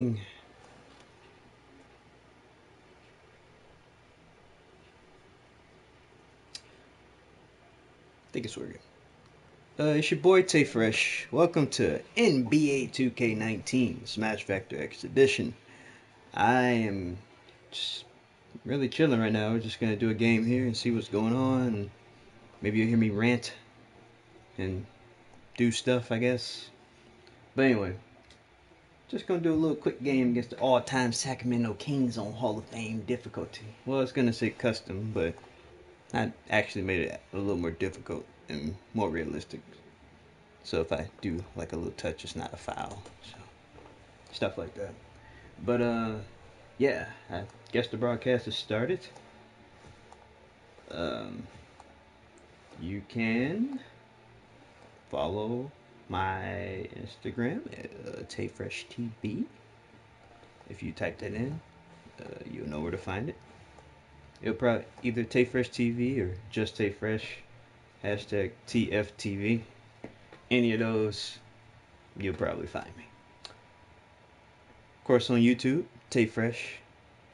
I think it's working. It's your boy Tay Fresh. Welcome to NBA2k19 Smash Factor X Edition. I am just really chilling right now. We're just gonna do a game here and see what's going on. And maybe you'll hear me rant and do stuff, I guess. But anyway, just gonna do a little quick game against the all-time Sacramento Kings on Hall of Fame difficulty. Well, it's gonna say custom, but I actually made it a little more difficult and more realistic. So if I do like a little touch, it's not a foul. So stuff like that. But yeah, I guess the broadcast has started. Um, you can follow my Instagram at TayFreshTV. If you type that in, you'll know where to find it. It'll probably either TayFreshTV or just TayFresh. Hashtag TFTV. Any of those, you'll probably find me. Of course, on YouTube, TayFresh.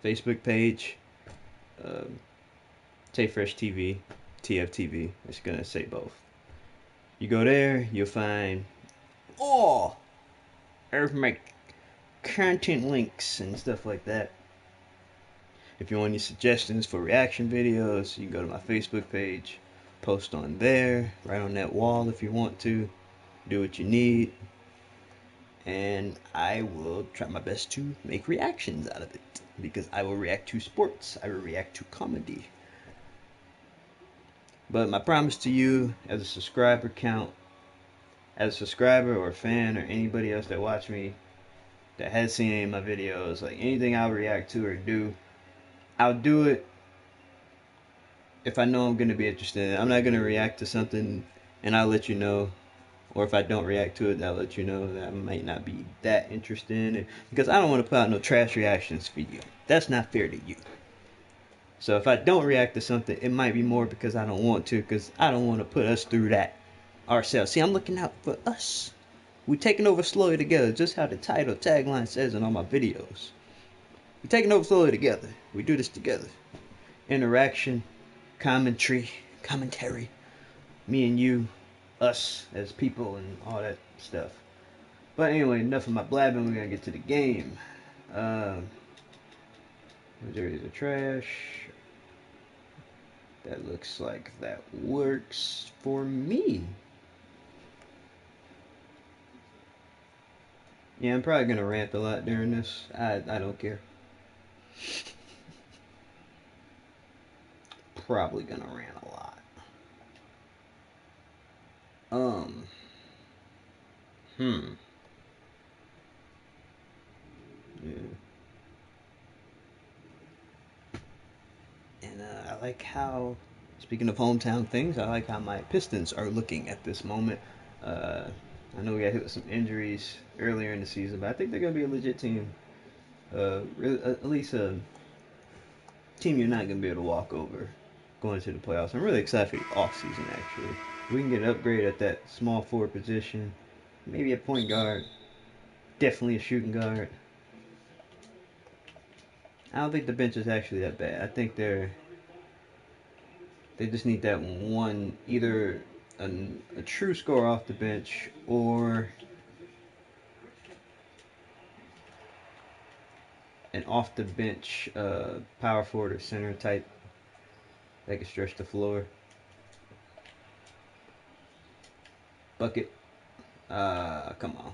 Facebook page, um, TayFresh TV, TFTV. It's gonna say both. You go there, you'll find all of my content links and stuff like that. If you want any suggestions for reaction videos, you can go to my Facebook page, post on there, right on that wall if you want to. Do what you need, and I will try my best to make reactions out of it because I will react to sports, I will react to comedy. But my promise to you, as a subscriber count, as a subscriber or a fan or anybody else that watch me that has seen any of my videos, like anything I'll react to or do, I'll do it if I know I'm going to be interested in it. I'm not going to react to something and I'll let you know. Or if I don't react to it, I'll let you know that I might not be that interested in it. Because I don't want to put out no trash reactions for you. That's not fair to you. So if I don't react to something, it might be more because I don't want to. Because I don't want to put us through that ourselves. See, I'm looking out for us. We're taking over slowly together, just how the title tagline says in all my videos. We're taking over slowly together. We do this together. Interaction, commentary, me and you, us as people, and all that stuff. But anyway, enough of my blabbing. We're gonna get to the game. There's the trash. That looks like that works for me. Yeah, I'm probably gonna rant a lot during this. I don't care. Probably gonna rant a lot. Um. Hmm. Yeah. And I like how, speaking of hometown things, I like how my Pistons are looking at this moment. Uh, I know we got hit with some injuries earlier in the season, but I think they're gonna be a legit team. At least a team you're not gonna be able to walk over going into the playoffs. I'm really excited for the off season. Actually, we can get an upgrade at that small forward position, maybe a point guard, definitely a shooting guard. I don't think the bench is actually that bad. I think they just need that one, either a true scorer off the bench or an off the bench power forward or center type that can stretch the floor. Bucket. Come on.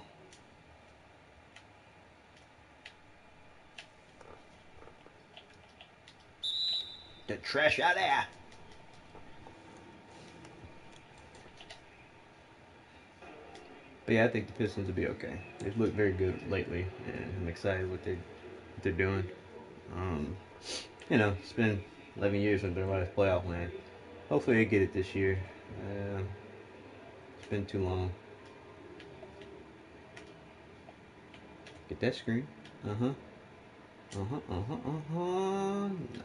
The trash out there. But yeah, I think the Pistons will be okay. They've looked very good lately, and I'm excited what they're doing. Um, it's been 11 years since their last playoff win. Hopefully they get it this year. Uh, it's been too long. Get that screen. Uh huh. Uh huh. Uh huh. Uh huh. No.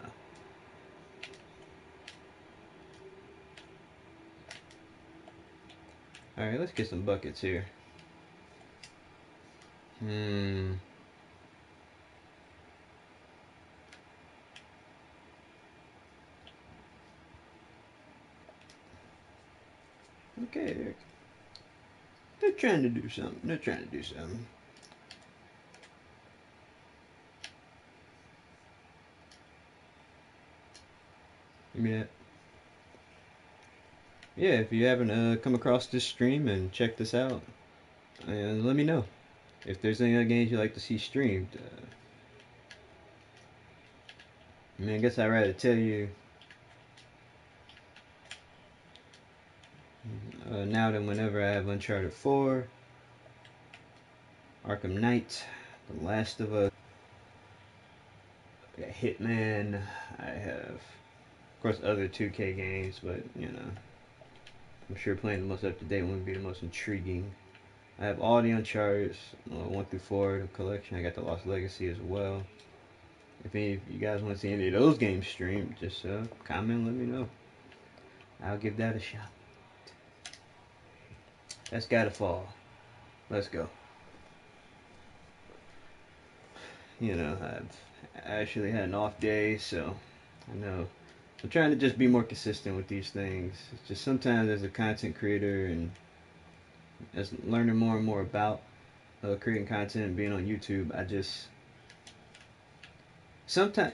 All right, let's get some buckets here. Hmm. Okay, they're trying to do something. They're trying to do something. Give me that. Yeah, if you haven't come across this stream and check this out, let me know if there's any other games you'd like to see streamed. I mean, I guess I'd rather tell you now than whenever. I have Uncharted 4, Arkham Knight, The Last of Us, I got Hitman, I have, of course, other 2K games, but, I'm sure playing the most up-to-date one would be the most intriguing. I have all the Uncharted 1 through 4, the collection. I got the Lost Legacy as well. If any of you guys want to see any of those games streamed, just comment and let me know. I'll give that a shot. That's gotta fall. Let's go. I've actually had an off day, so I know I'm trying to just be more consistent with these things. It's just sometimes as a content creator and as learning more and more about creating content and being on YouTube, I just sometimes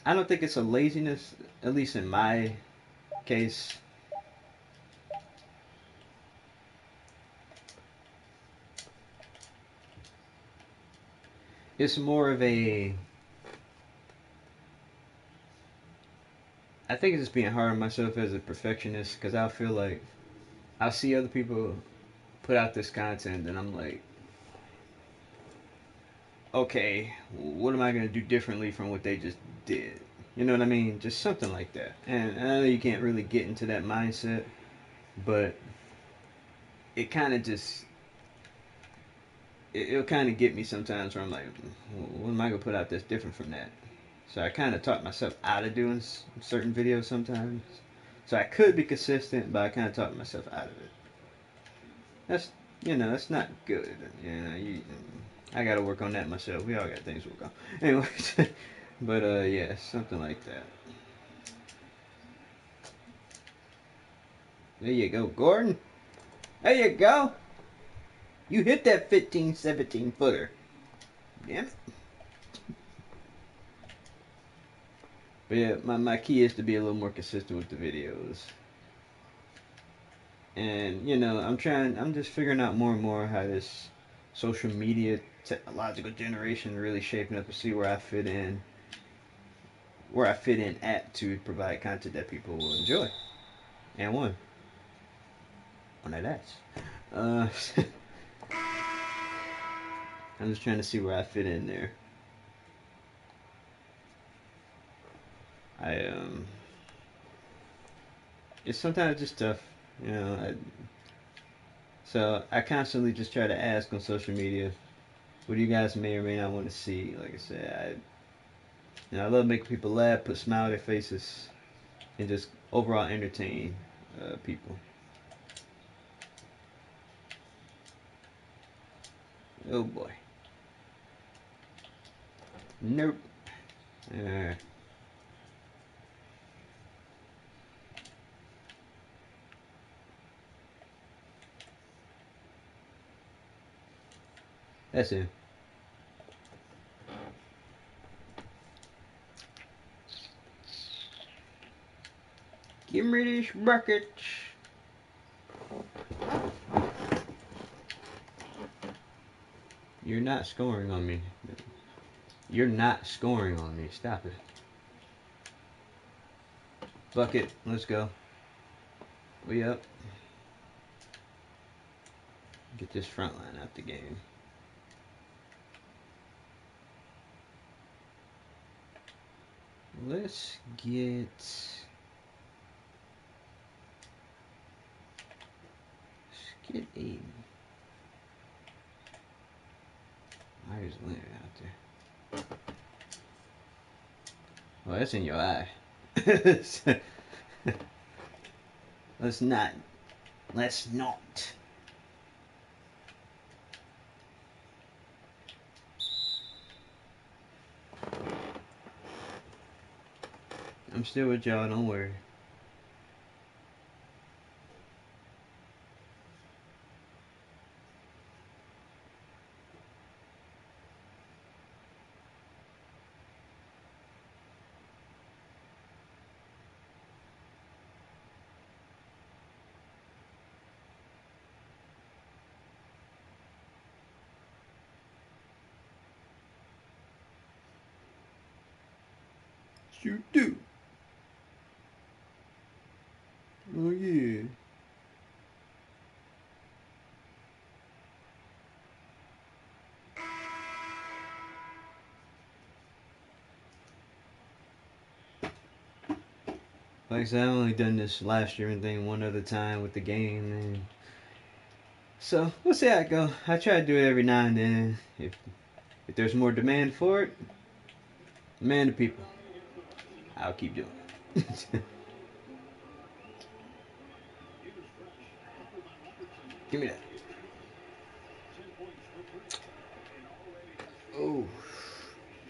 I don't think it's a laziness, at least in my case. It's more of a I think it's just being hard on myself as a perfectionist because I feel like I'll see other people put out this content and I'm like, okay, what am I going to do differently from what they just did? You know what I mean? Just something like that. And I know you can't really get into that mindset, but it kind of just, it'll kind of get me sometimes where I'm like, what am I going to put out that's different from that? So I kind of talk myself out of doing certain videos sometimes. So I could be consistent, but I kind of talk myself out of it. That's, that's not good. I got to work on that myself. We all got things to work on. Anyways, but yeah, something like that. There you go, Gordon. There you go. You hit that 15, 17 footer. Damn it. But yeah, my key is to be a little more consistent with the videos. And, I'm just figuring out more and more how this social media technological generation really shaping up to see where I fit in at to provide content that people will enjoy. And one of that's. Uh, I'm just trying to see where I fit in there. I it's sometimes just tough, you know. So I constantly just try to ask on social media, what do you guys may or may not want to see? Like I said, I love making people laugh, put smile on their faces, and just overall entertain people. Oh boy, nope. Uh, that's it. Give me this bucket. You're not scoring on me. You're not scoring on me. Stop it. Bucket, let's go. We up. Get this front line out the game. Let's get a Myers Leonard out there. Well, that's in your eye. Let's not. Let's not. I'm still with y'all, don't worry. you do. Oh yeah. Like I said, I've only done this live streaming thing one other time with the game, and so we'll see how it go. I try to do it every now and then. If there's more demand for it, demand the people, I'll keep doing it. Give me that. Oh,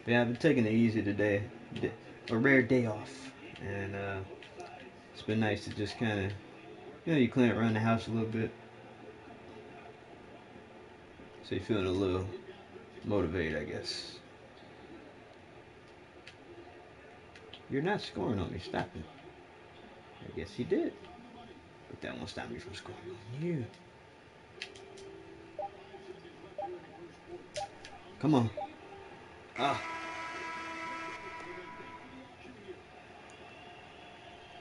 yeah, I've been taking it easy today. A rare day off, and it's been nice to just kind of, you clean it around the house a little bit, so you're feeling a little motivated, I guess. You're not scoring on me. Stop it. I guess he did, but that won't stop me from scoring on you. Come on. Ah,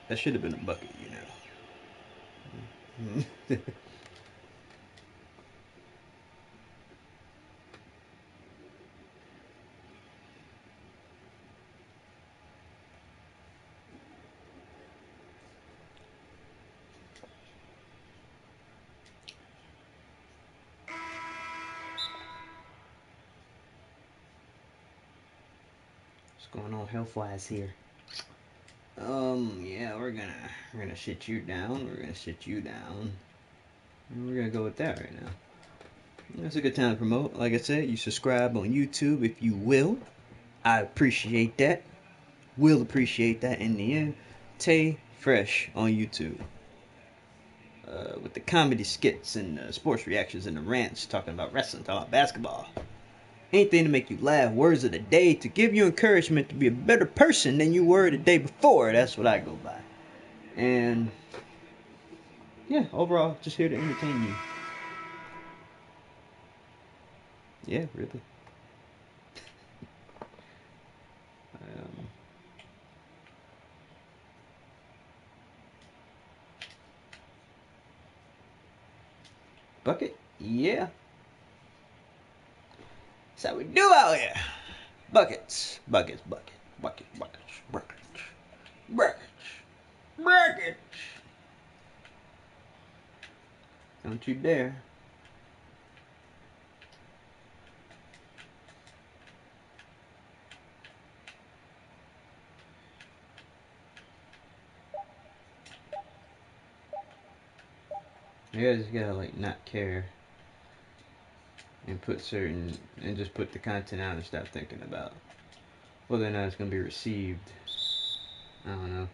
that should have been a bucket, What's going on health-wise here? Yeah, we're gonna sit you down. We're gonna sit you down. And we're gonna go with that right now. That's a good time to promote. Like I said, you subscribe on YouTube if you will. I appreciate that. Will appreciate that in the end. Tay Fresh on YouTube. With the comedy skits and the sports reactions and the rants, talking about wrestling, talking about basketball. Anything to make you laugh. Words of the day to give you encouragement to be a better person than you were the day before. That's what I go by. And yeah, overall, just here to entertain you. Yeah, really. Um, Bucket? Yeah. That's how we do out here. Buckets. Buckets, buckets, buckets, buckets, buckets, buckets, buckets. Don't you dare. You guys gotta like not care and put certain and just put the content out and stop thinking about whether or not it's gonna be received. I don't know.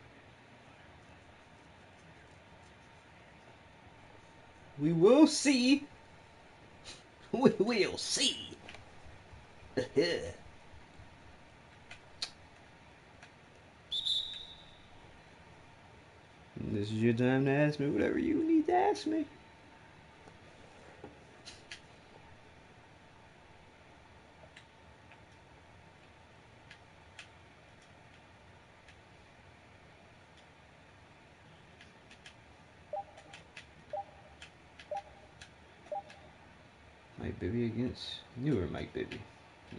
We will see. We will see. This is your time to ask me whatever you need to ask me. Mike Bibby against newer Mike Bibby.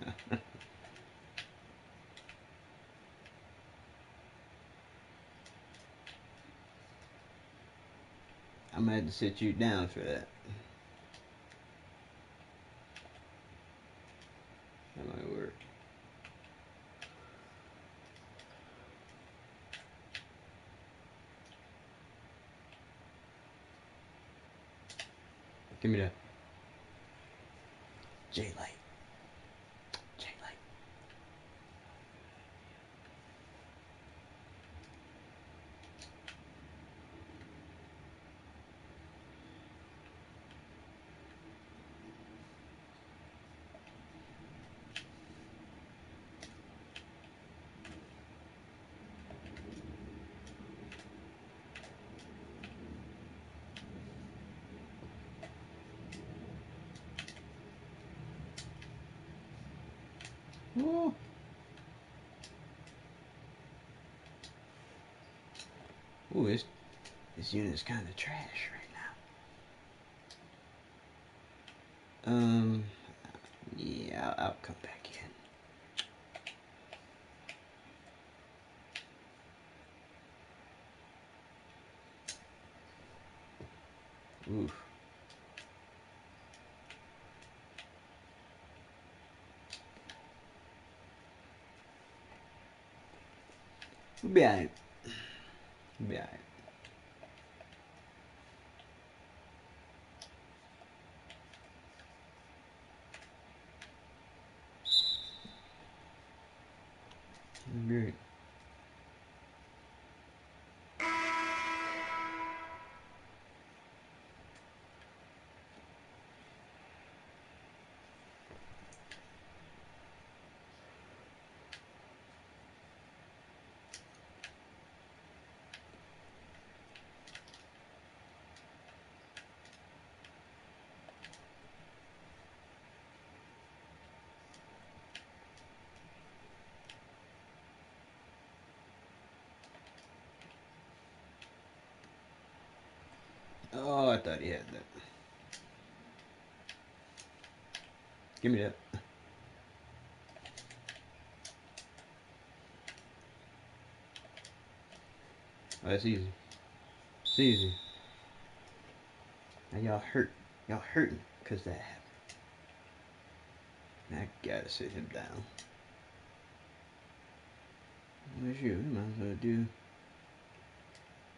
No. I'm gonna have to sit you down for that. That might work. Give me that. J-Light. J-Light. Oh. Ooh, this unit's kind of trash right now. Yeah, I'll come back in. Ooh. We'll be alright. We'll be alright. Great. Oh, I thought he had that. Give me that. Oh, that's easy. It's easy. Now y'all hurt. Y'all hurting because that happened. I gotta sit him down. Well, shoot, we might as well do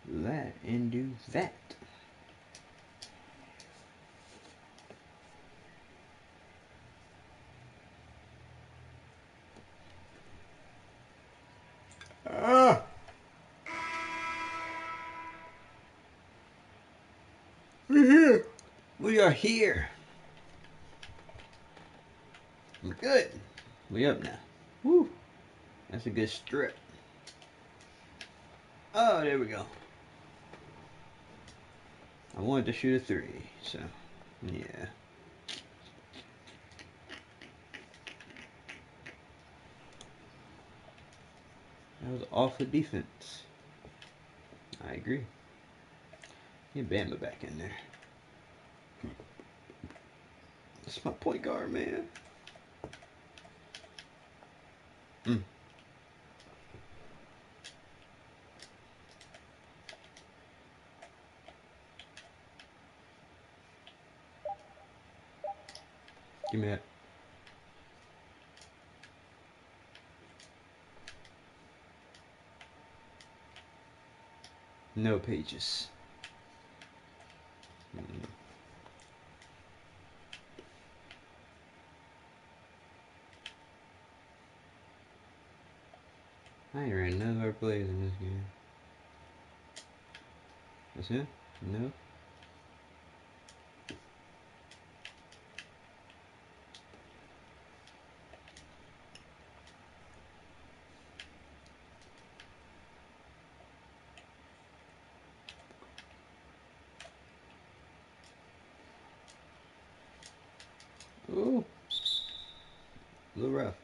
that and do that. Ah! We're here. We are here. We're good. We up now. Woo! That's a good strip. Oh, there we go. I wanted to shoot a 3, so yeah. That was awful defense. I agree. Get Bama back in there. That's my point guard, man. Mm. Give me that. No pages. Mm. I ain't ran none of our plays in this game. That's it? No? Ooh. A little rough.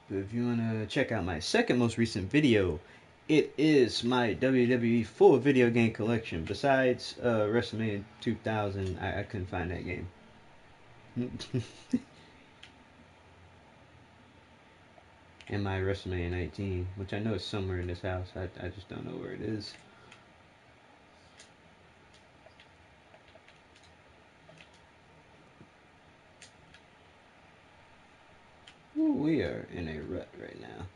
But if you want to check out my second most recent video, it is my WWE full video game collection. Besides WrestleMania 2000, I couldn't find that game. And my WrestleMania 19, which I know is somewhere in this house. I just don't know where it is. Ooh, we are in a rut right now.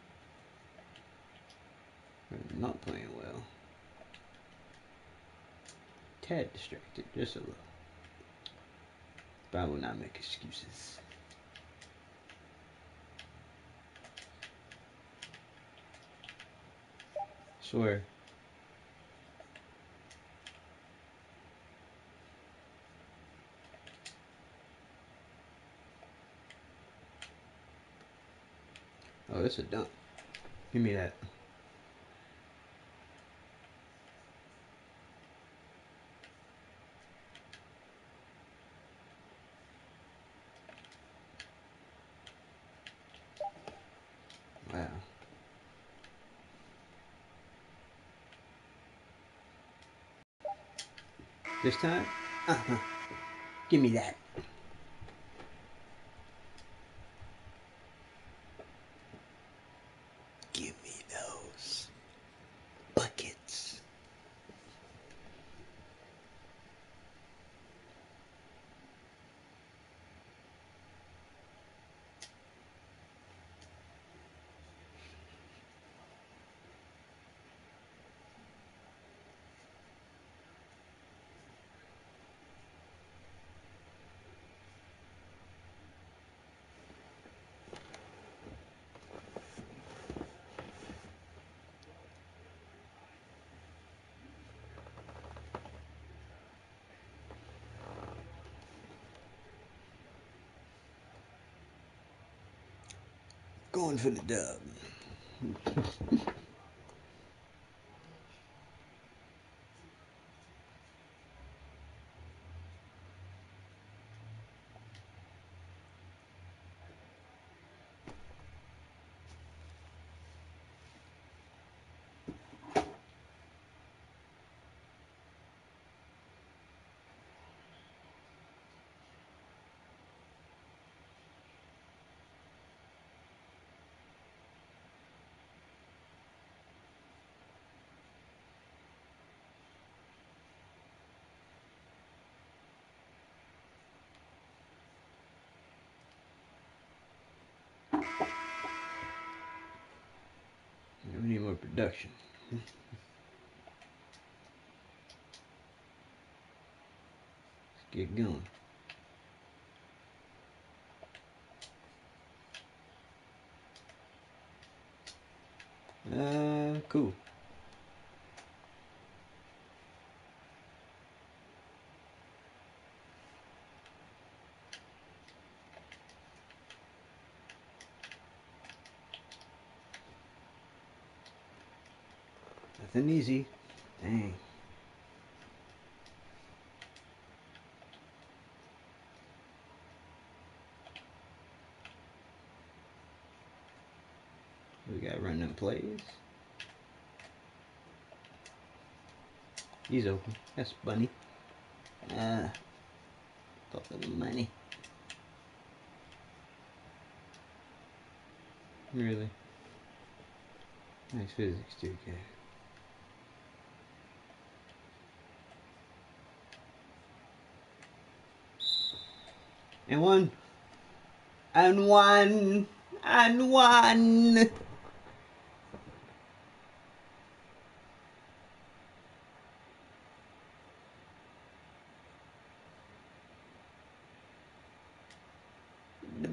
We're not playing well. Tad distracted, just a little. But I will not make excuses. Swear. Oh, it's a dunk. Give me that. Wow. This time? Give me that. Give me those buckets. Going for the dub. We need more production. Let's get going. Cool. Nothing easy. Dang. We gotta run them plays. He's open. That's bunny. Thought for the money. Really? Nice physics, 2K. And one. And one. And one. The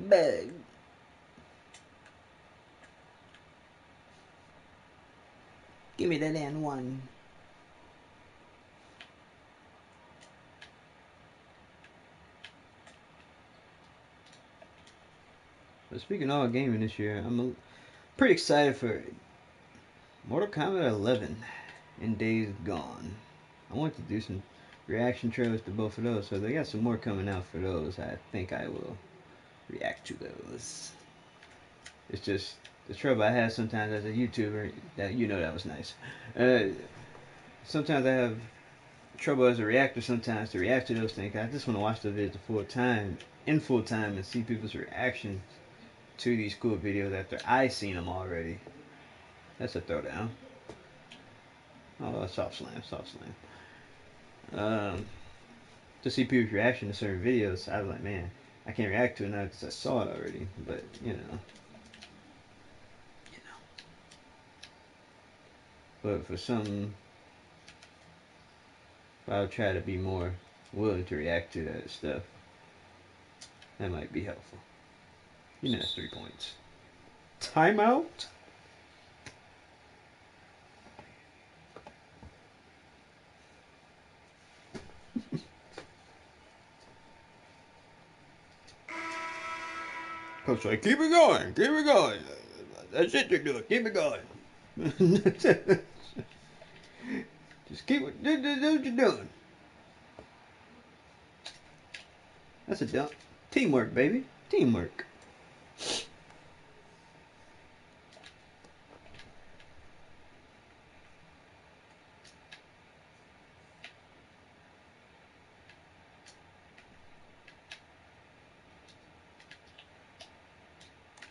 bug. Give me that and one. But speaking of all gaming this year, I'm pretty excited for Mortal Kombat 11 and Days Gone. I want to do some reaction trailers to both of those, so they got some more coming out for those. I think I will react to those. It's just the trouble I have sometimes as a YouTuber. That that was nice. Sometimes I have trouble as a reactor sometimes to react to those things. I just want to watch the videos in full time, and see people's reactions to these cool videos after I seen them already. That's a throwdown. Oh, soft slam, soft slam. To see people's reaction to certain videos, I was like, man, I can't react to it now because I saw it already. But But for some, I'll try to be more willing to react to that stuff. That might be helpful. That's 3 points. Timeout. Coach like, keep it going, keep it going. That's it you're doing, keep it going. Just keep it, do what you're doing. That's a dump. Teamwork, baby. Teamwork.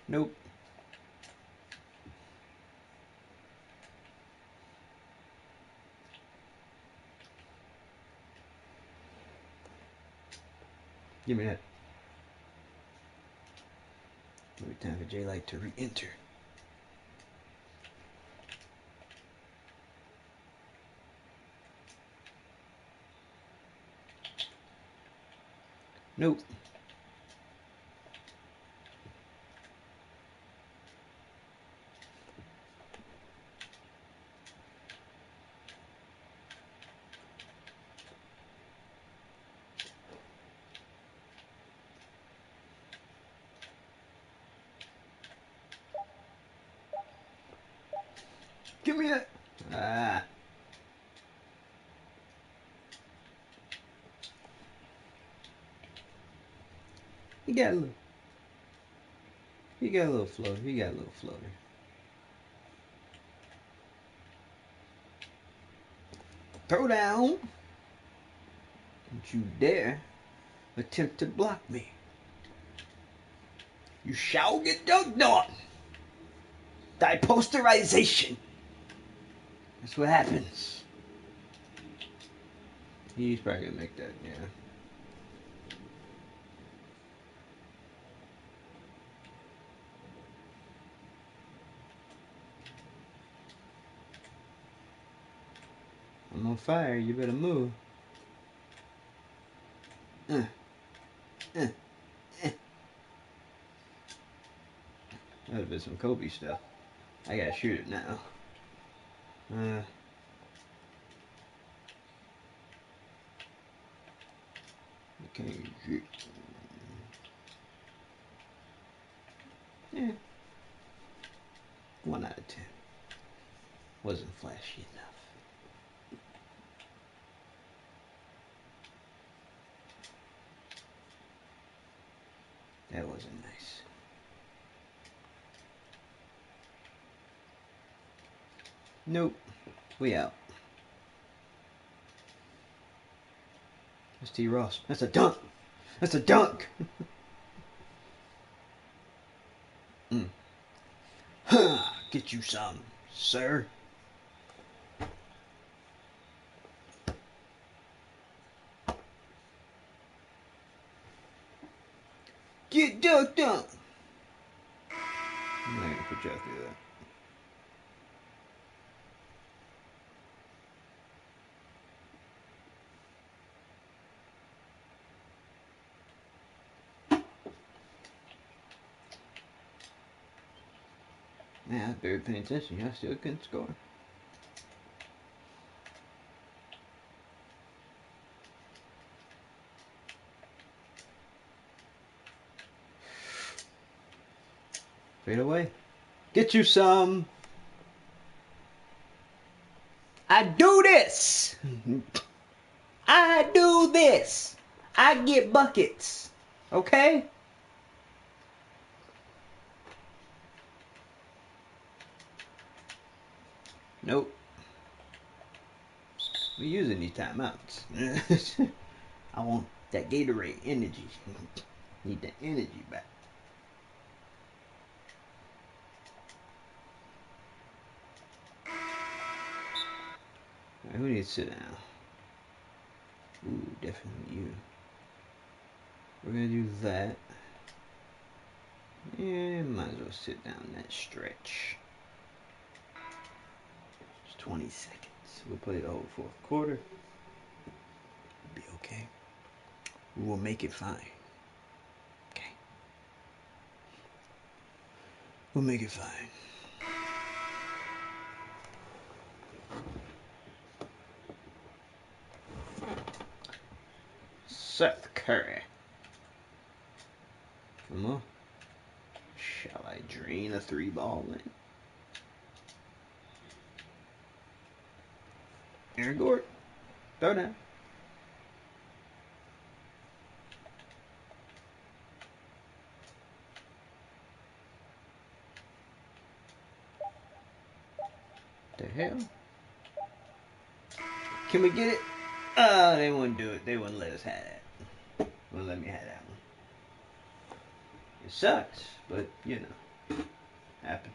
Nope. Give me that. Maybe time for J-Light to re-enter. Nope. Give me that. Ah. He got a little. He got a little floater. He got a little floater. Throw down. Don't you dare attempt to block me. You shall get dunked on. Thy posterization. That's what happens. He's probably gonna make that, yeah. I'm on fire. You better move. Uh, uh. That would have been some Kobe stuff. I gotta shoot it now. Okay. Yeah. 1 out of 10. Wasn't flashy enough. That wasn't nice. Nope. We out. That's T. Ross. That's a dunk. That's a dunk. Huh. Get you some, sir. Get dunked on. I'm not gonna put you out through that. Man, I was barely paying attention. Y'all still couldn't score. Fade away. Get you some. I do this. I do this. I get buckets. Okay? Nope. We're using these timeouts. I want that Gatorade energy. Need that energy back. Right, who needs to sit down? Ooh, definitely you. We're gonna do that. Yeah, might as well sit down that stretch. It's 20 seconds. We'll play the whole fourth quarter. It'll be okay. We will make it fine. Okay. We'll make it fine. Seth Curry. Come on. Shall I drain a 3-ball in? Aaron Gordon. Throw down. The hell? Can we get it? Oh, they wouldn't do it. They wouldn't let us have that. Wouldn't let me have that one. It sucks, but you know. Happens.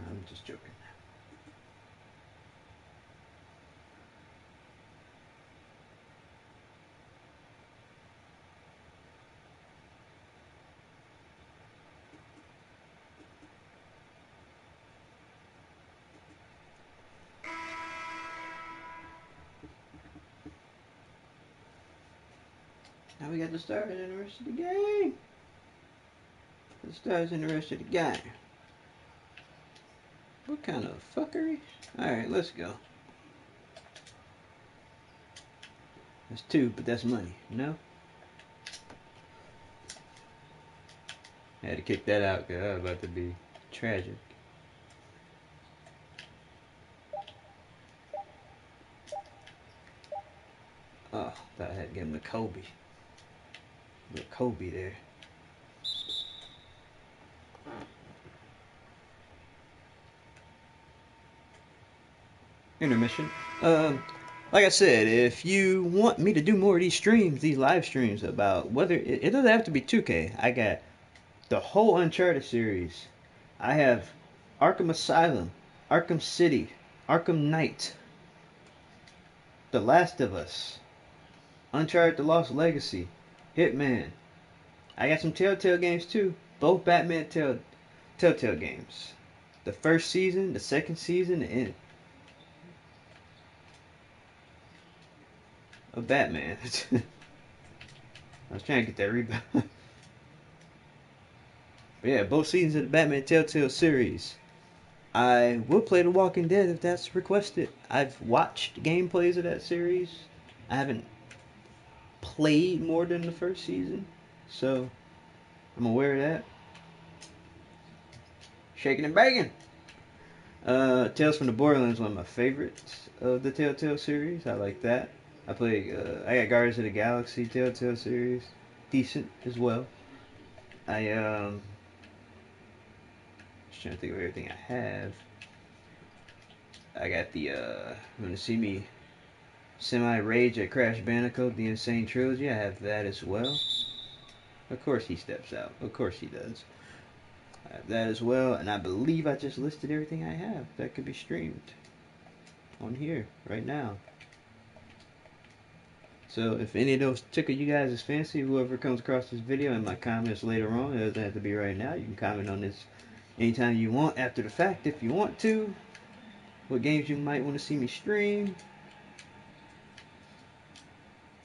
I'm just joking. Now we got the stars in the rest of the game. The stars in the rest of the game. What kind of fuckery? Alright, let's go. That's 2, but that's money. No? I had to kick that out because that was about to be tragic. Oh, thought I had to give him the Kobe. The Kobe there. Intermission. Like I said, if you want me to do more of these streams, these live streams about whether it doesn't have to be 2K. I got the whole Uncharted series. I have Arkham Asylum, Arkham City, Arkham Knight, The Last of Us, Uncharted: The Lost Legacy, Hitman. I got some Telltale games too. Both Batman Telltale games. The first season, the second season, and of Batman. I was trying to get that rebound. But yeah, both seasons of the Batman Telltale series. I will play The Walking Dead if that's requested. I've watched gameplays of that series. I haven't played more than the first season, so I'm aware of that. Shaking and banging. Tales from the Borderlands is one of my favorites of the Telltale series. I like that. I got Guardians of the Galaxy Telltale series, decent as well. I just trying to think of everything I have. I got the you want to see me semi-rage at Crash Bandicoot, the Insane Trilogy. I have that as well. Of course he steps out. Of course he does. I have that as well, and I believe I just listed everything I have that could be streamed on here right now. So if any of those tickle you guys' fancy, whoever comes across this video in my comments later on, it doesn't have to be right now. You can comment on this anytime you want after the fact if you want to. What games you might want to see me stream.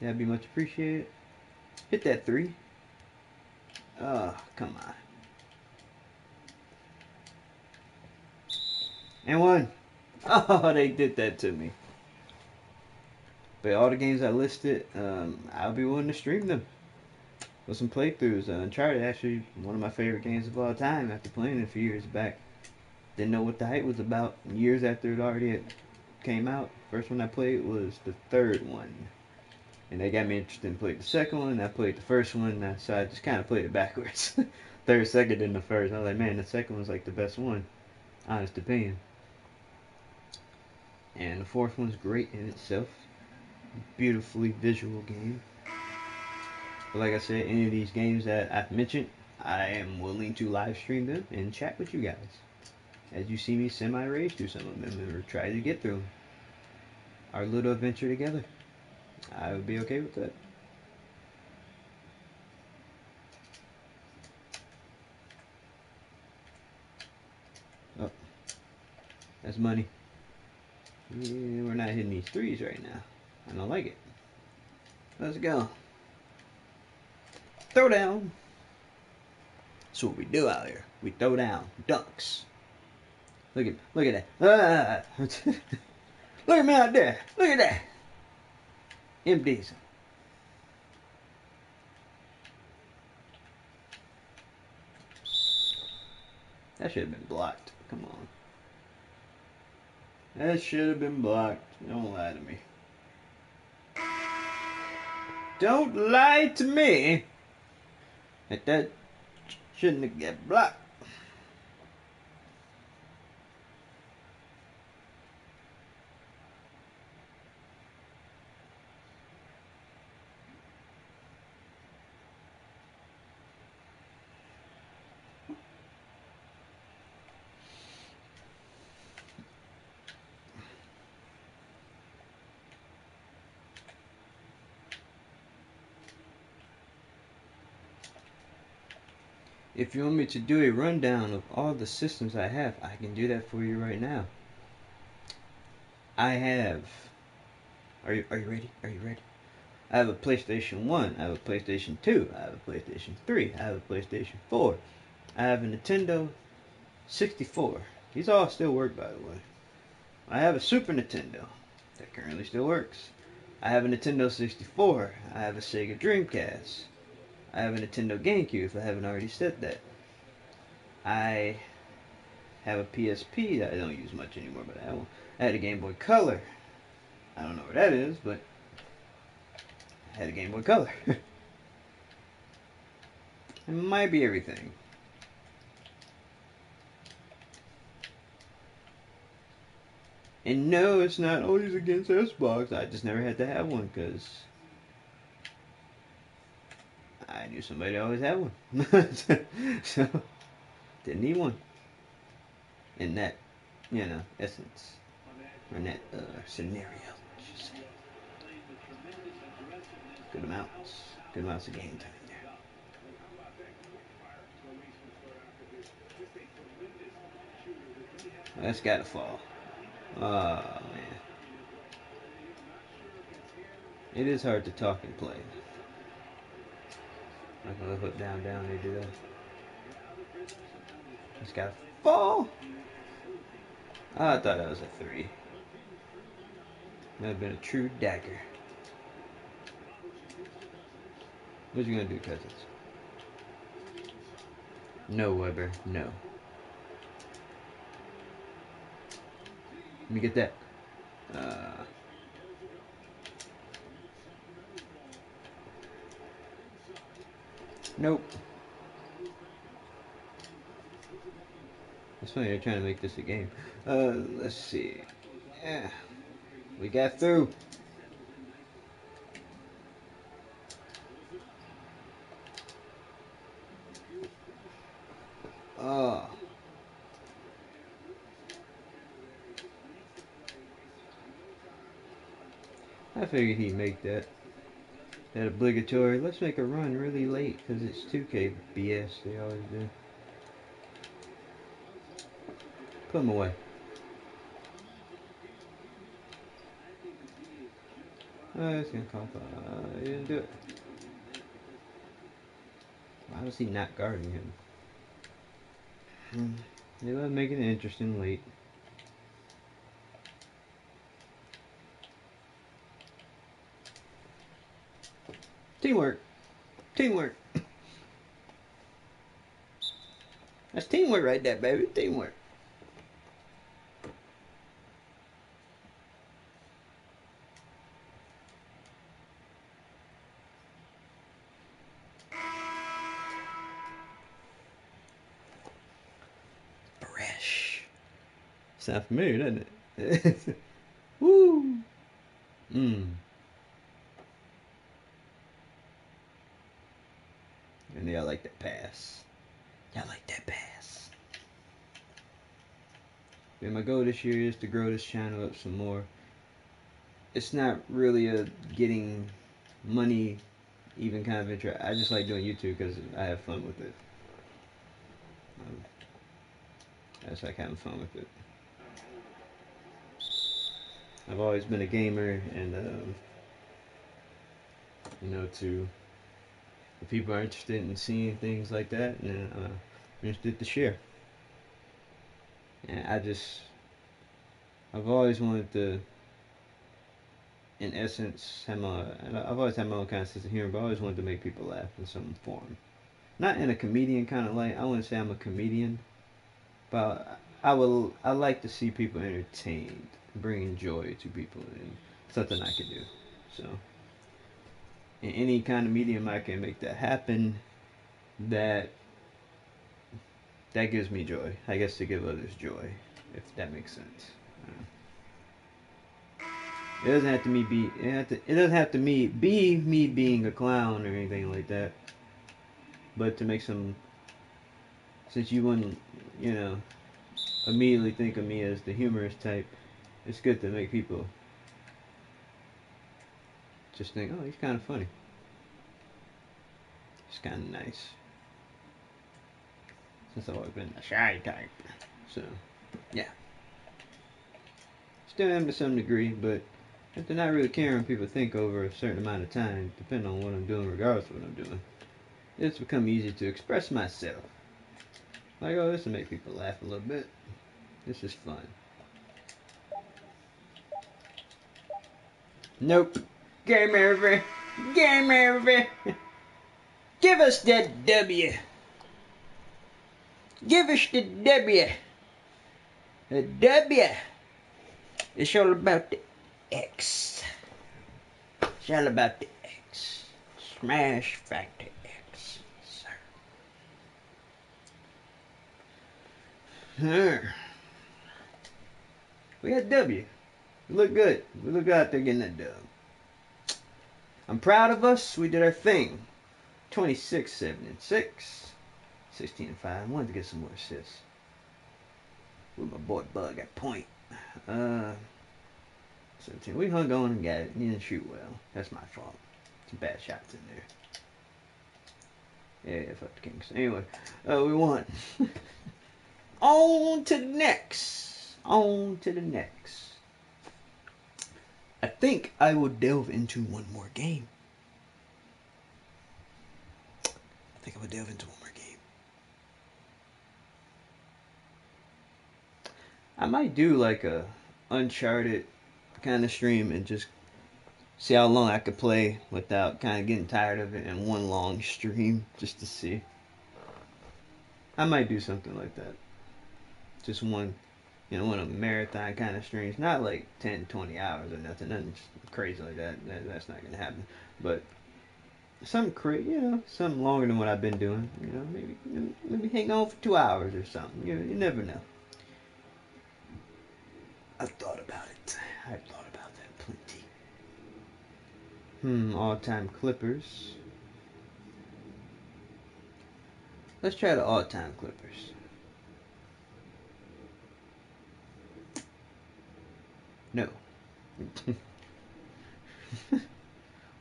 That'd be much appreciated. Hit that 3. Oh, come on. And 1. Oh, they did that to me. But all the games I listed, I'll be willing to stream them with some playthroughs. Uncharted actually one of my favorite games of all time after playing it a few years back. Didn't know what the hype was about years after it already had came out. First one I played was the third one. And they got me interested in playing the second one. I played the first one, so I just kind of played it backwards. Third, second, then the first. I was like, man, the second one's like the best one. Honest opinion. And the fourth one's great in itself. Beautifully visual game. But like I said, any of these games that I've mentioned, I am willing to live stream them and chat with you guys. As you see me semi-rage through some of them or try to get through them. Our little adventure together. I would be okay with that. Oh, that's money. Yeah, we're not hitting these 3s right now. I don't like it. Let's go. Throw down. That's what we do out here. We throw down dunks. Look at that. Ah. Look at me out there. Look at that. MDs. That should have been blocked. Come on. That should have been blocked. Don't lie to me. Don't lie to me. That shouldn't have got blocked. If you want me to do a rundown of all the systems I have, I can do that for you right now. I have. Are you ready? Are you ready? I have a PlayStation 1, I have a PlayStation 2, I have a PlayStation 3, I have a PlayStation 4, I have a Nintendo 64. These all still work, by the way. I have a Super Nintendo that currently still works. I have a Nintendo 64. I have a Sega Dreamcast. I have a Nintendo GameCube, if I haven't already said that. I have a PSP that I don't use much anymore, but I had a Game Boy Color. I don't know where that is, but I had a Game Boy Color. It might be everything. And no, it's not always against Xbox. I just never had to have one because I knew somebody always had one. So, didn't need one. In that, essence. Or in that scenario, I should say. Good amounts. Good amounts of game time there. That's gotta fall. Oh, man. It is hard to talk and play. Like a little down, down, they do that. It's gotta fall. Oh, I thought that was a 3. That would have been a true dagger. What you gonna do, cousins? No, Weber, no. Let me get that. Nope. It's funny, they're trying to make this a game. Let's see. Yeah. We got through. Oh. I figured he'd make that. That obligatory. Let's make a run really late because it's 2K BS. They always do. Put him away. It's gonna come. He didn't do it. Why was he not guarding him? They love making it interesting late. Teamwork. Teamwork. That's teamwork right there, baby. Teamwork. Fresh. Sound familiar, doesn't it? Woo. And y'all like that pass. Y'all like that pass. And my goal this year is to grow this channel up some more. It's not really a getting money even kind of interest. I just like doing YouTube because I have fun with it. I just like having fun with it. I've always been a gamer, and to if people are interested in seeing things like that, and I'm interested to share. And I've always wanted to, in essence, I've always had my own kind of sense of humor, but I always wanted to make people laugh in some form. Not in a comedian kind of light. I wouldn't say I'm a comedian, but I like to see people entertained, bringing joy to people, and something I can do. So, in any kind of medium I can make that happen, that that gives me joy. I guess to give others joy, if that makes sense. It doesn't have to me be it doesn't have to be me being a clown or anything like that. But to make some, since you wouldn't, you know, immediately think of me as the humorous type, it's good to make people just think, oh, he's kind of funny. It's kind of nice. Since I've always been the shy type. So, yeah. Still am to some degree, but if they're not really caring what people think over a certain amount of time, depending on what I'm doing, regardless of what I'm doing, it's become easy to express myself. Like, oh, this will make people laugh a little bit. This is fun. Nope. Game over. Game over. Give us that W. Give us the W. The W. It's all about the X. It's all about the X. Smash Factor X, sir. We had W. We look good. We look good out there getting that dub. I'm proud of us. We did our thing. 26, 7, and 6. 16 and 5. I wanted to get some more assists. With my boy Bug at point. 17. We hung on and got it. He didn't shoot well. That's my fault. Some bad shots in there. Yeah, fuck the Kings. Anyway, we won. On to the next. On to the next. I think I will delve into one more game. I might do like a Uncharted kind of stream and just see how long I could play without kind of getting tired of it in one long stream, just to see. I might do something like that. Just one of the marathon kind of streams. Not like 10, 20 hours or nothing crazy like that. That's not going to happen. But something something longer than what I've been doing. Maybe hang on for 2 hours or something. You never know. I've thought about it. I've thought about that plenty. All-time Clippers. Let's try the all-time Clippers. No.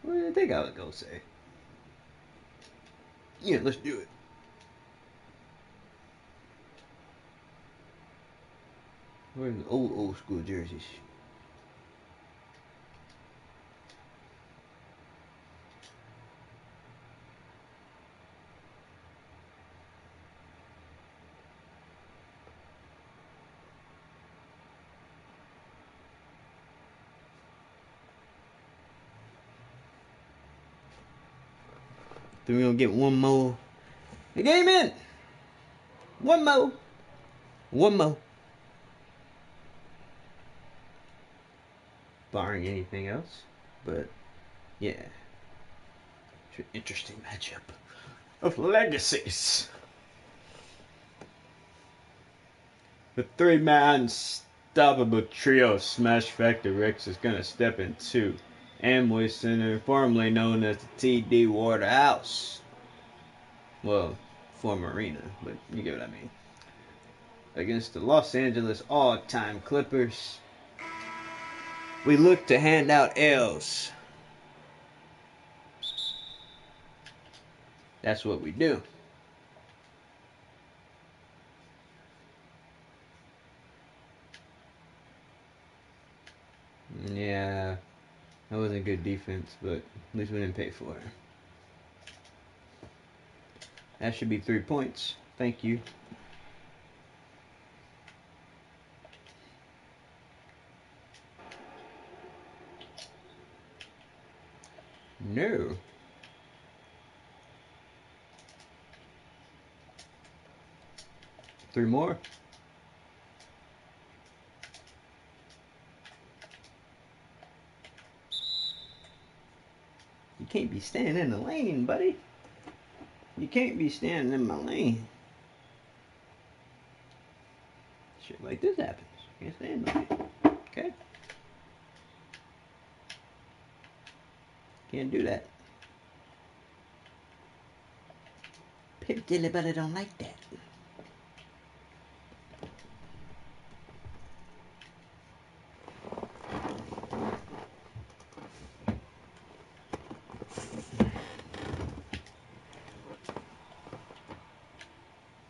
What do you think I would go say? Yeah, let's do it. Where are the old school jerseys? Then we're gonna get one more. The game in. One more. One more. Barring anything else, but yeah, it's an interesting matchup of legacies. The three-man unstoppable trio Smash Factor X is gonna step into Amway Center, formerly known as the TD Waterhouse. Well, former arena, but you get what I mean. Against the Los Angeles all-time Clippers, we look to hand out L's. That's what we do. Yeah, that wasn't good defense, but at least we didn't pay for it. That should be 3 points. Thank you. No. Three more. You can't be standing in the lane, buddy. You can't be standing in my lane. Shit like this happens. Can't stay in the lane. Okay? Can't do that. Pip Dilly Belly don't like that.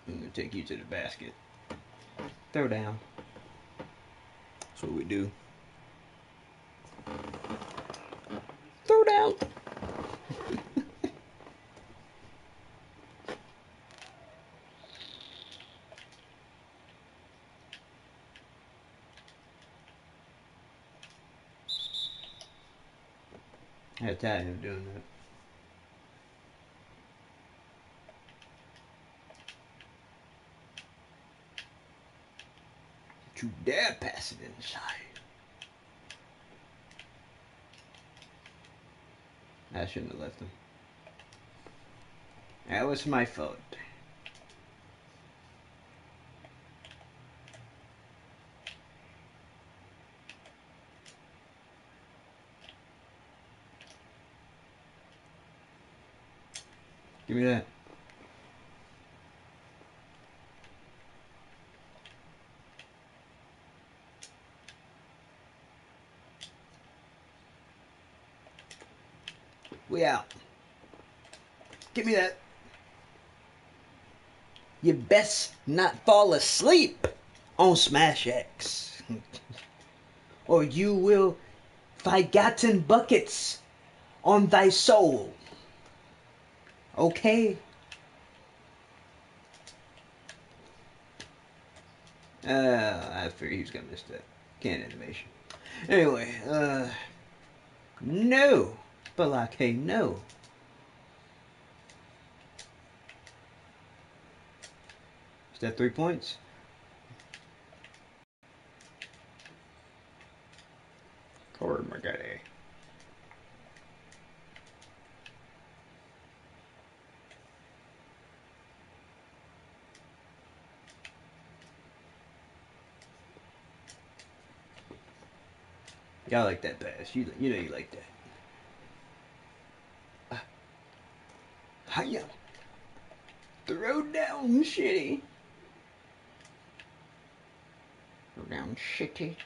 I'm gonna take you to the basket. Throw down. That's what we do. Throw down. I got tired of doing that. Don't you dare pass it inside. I shouldn't have left him. That was my fault. Give me that. We out. Give me that. You best not fall asleep on Smash X. Or you will forgotten buckets on thy soul. Okay? I figured he was gonna miss that can animation. Anyway, no. But like, hey, no. Is that 3 points? Corey McGetty. Y'all like that pass. You know you like that. Hiya. Throw down, shitty. Throw down, shitty.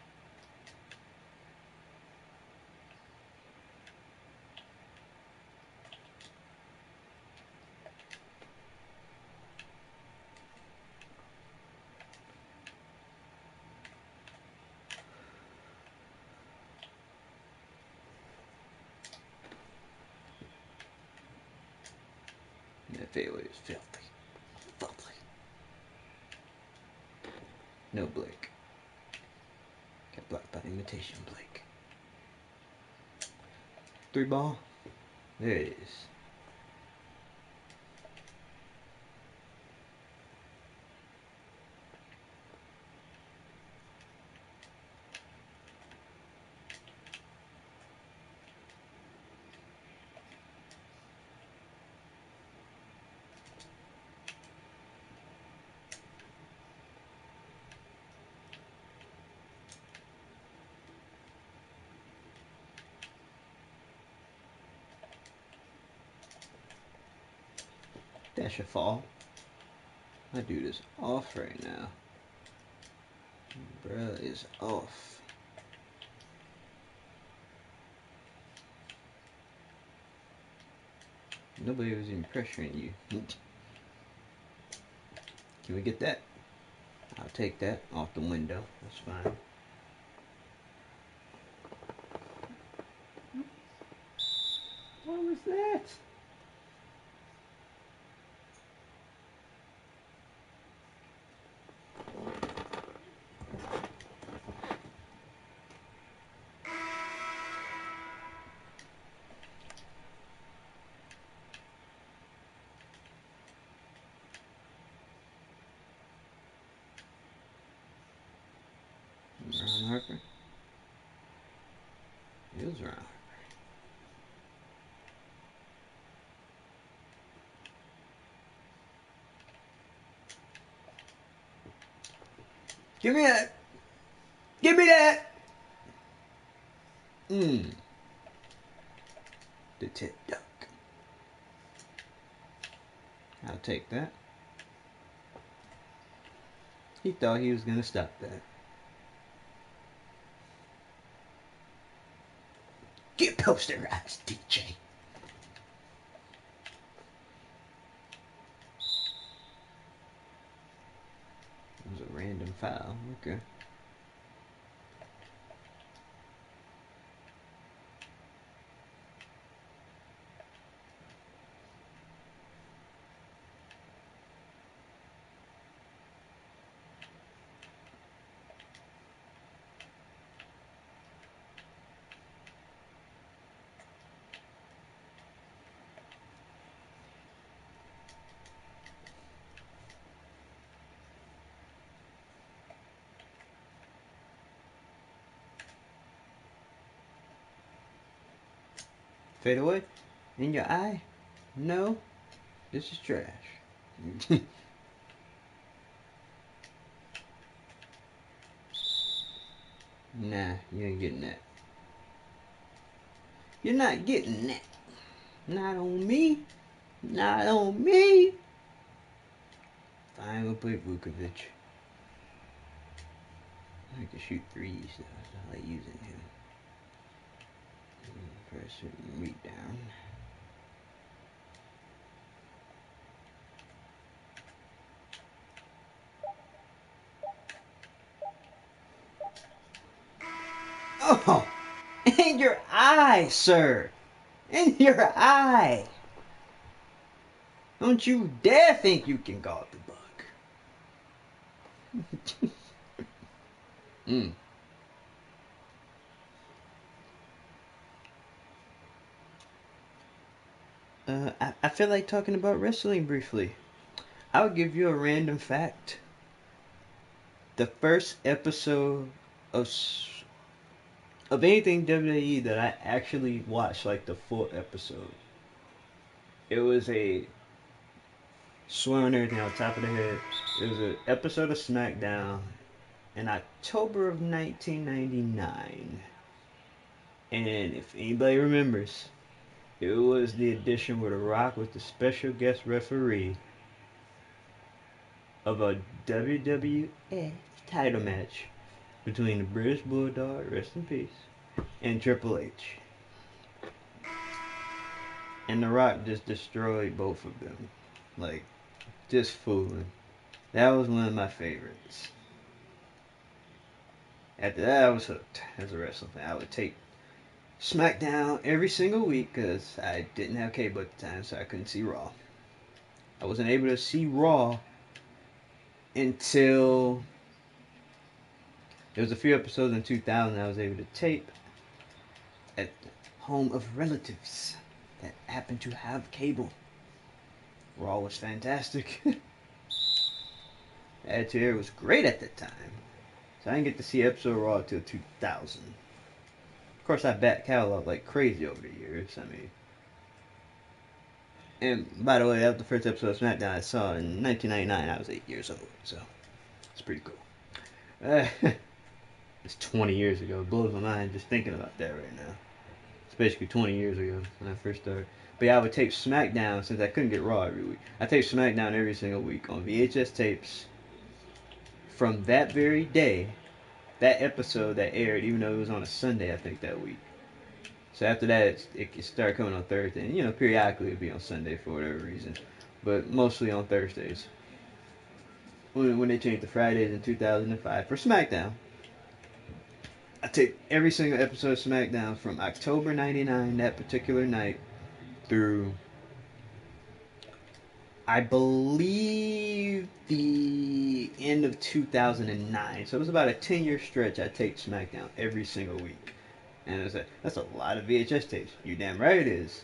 That fadeaway is filthy. Filthy. No Blake. Got blocked by imitation Blake. 3 ball. There it is. That should fall. My dude is off right now. Bruh is off. Nobody was even pressuring you. Can we get that? I'll take that off the window. That's fine. What was that? Ron Harper. It was Ron Harper. Give me that. Give me that. The tip duck. I'll take that. He thought he was going to stop that. Get posterized, DJ. It was a random foul. Okay. Fade away. In your eye? No. This is trash. Nah, you ain't getting that. You're not getting that. Not on me. Not on me. Fine, we'll play Vukovic. I can shoot threes, though, so I like using him. Press it and read down. Oh! In your eye, sir! In your eye! Don't you dare think you can guard the bug. I feel like talking about wrestling briefly. I'll give you a random fact. The first episode of anything WWE that I actually watched, like the full episode, it was a swearing everything on top of the head. It was an episode of SmackDown in October of 1999. And if anybody remembers, it was the edition where The Rock was the special guest referee of a WWF title match between the British Bulldog, rest in peace, and Triple H. And The Rock just destroyed both of them. Like, just fooling. That was one of my favorites. After that, I was hooked as a wrestling fan. I would take SmackDown every single week because I didn't have cable at the time, so I couldn't see Raw. I wasn't able to see Raw until there was a few episodes in 2000 I was able to tape at the home of relatives that happened to have cable. Raw was fantastic. Attitude Era was great at the time. So I didn't get to see episode of Raw until 2000. Of course, I back catalog like crazy over the years. I mean, and by the way, that was the first episode of SmackDown I saw in 1999. I was 8 years old, so it's pretty cool. It's 20 years ago. It blows my mind just thinking about that right now. It's basically 20 years ago when I first started. But yeah, I would tape SmackDown since I couldn't get Raw every week. I taped SmackDown every single week on VHS tapes. From that very day, that episode that aired, even though it was on a Sunday, I think, that week. So after that, it started coming on Thursday. And, you know, periodically it'd be on Sunday for whatever reason. But mostly on Thursdays. When they changed to Fridays in 2005 for SmackDown. I taped every single episode of SmackDown from October 99, that particular night, through, I believe, the end of 2009. So it was about a 10-year stretch I taped SmackDown every single week. And that's a lot of VHS tapes. You damn right it is.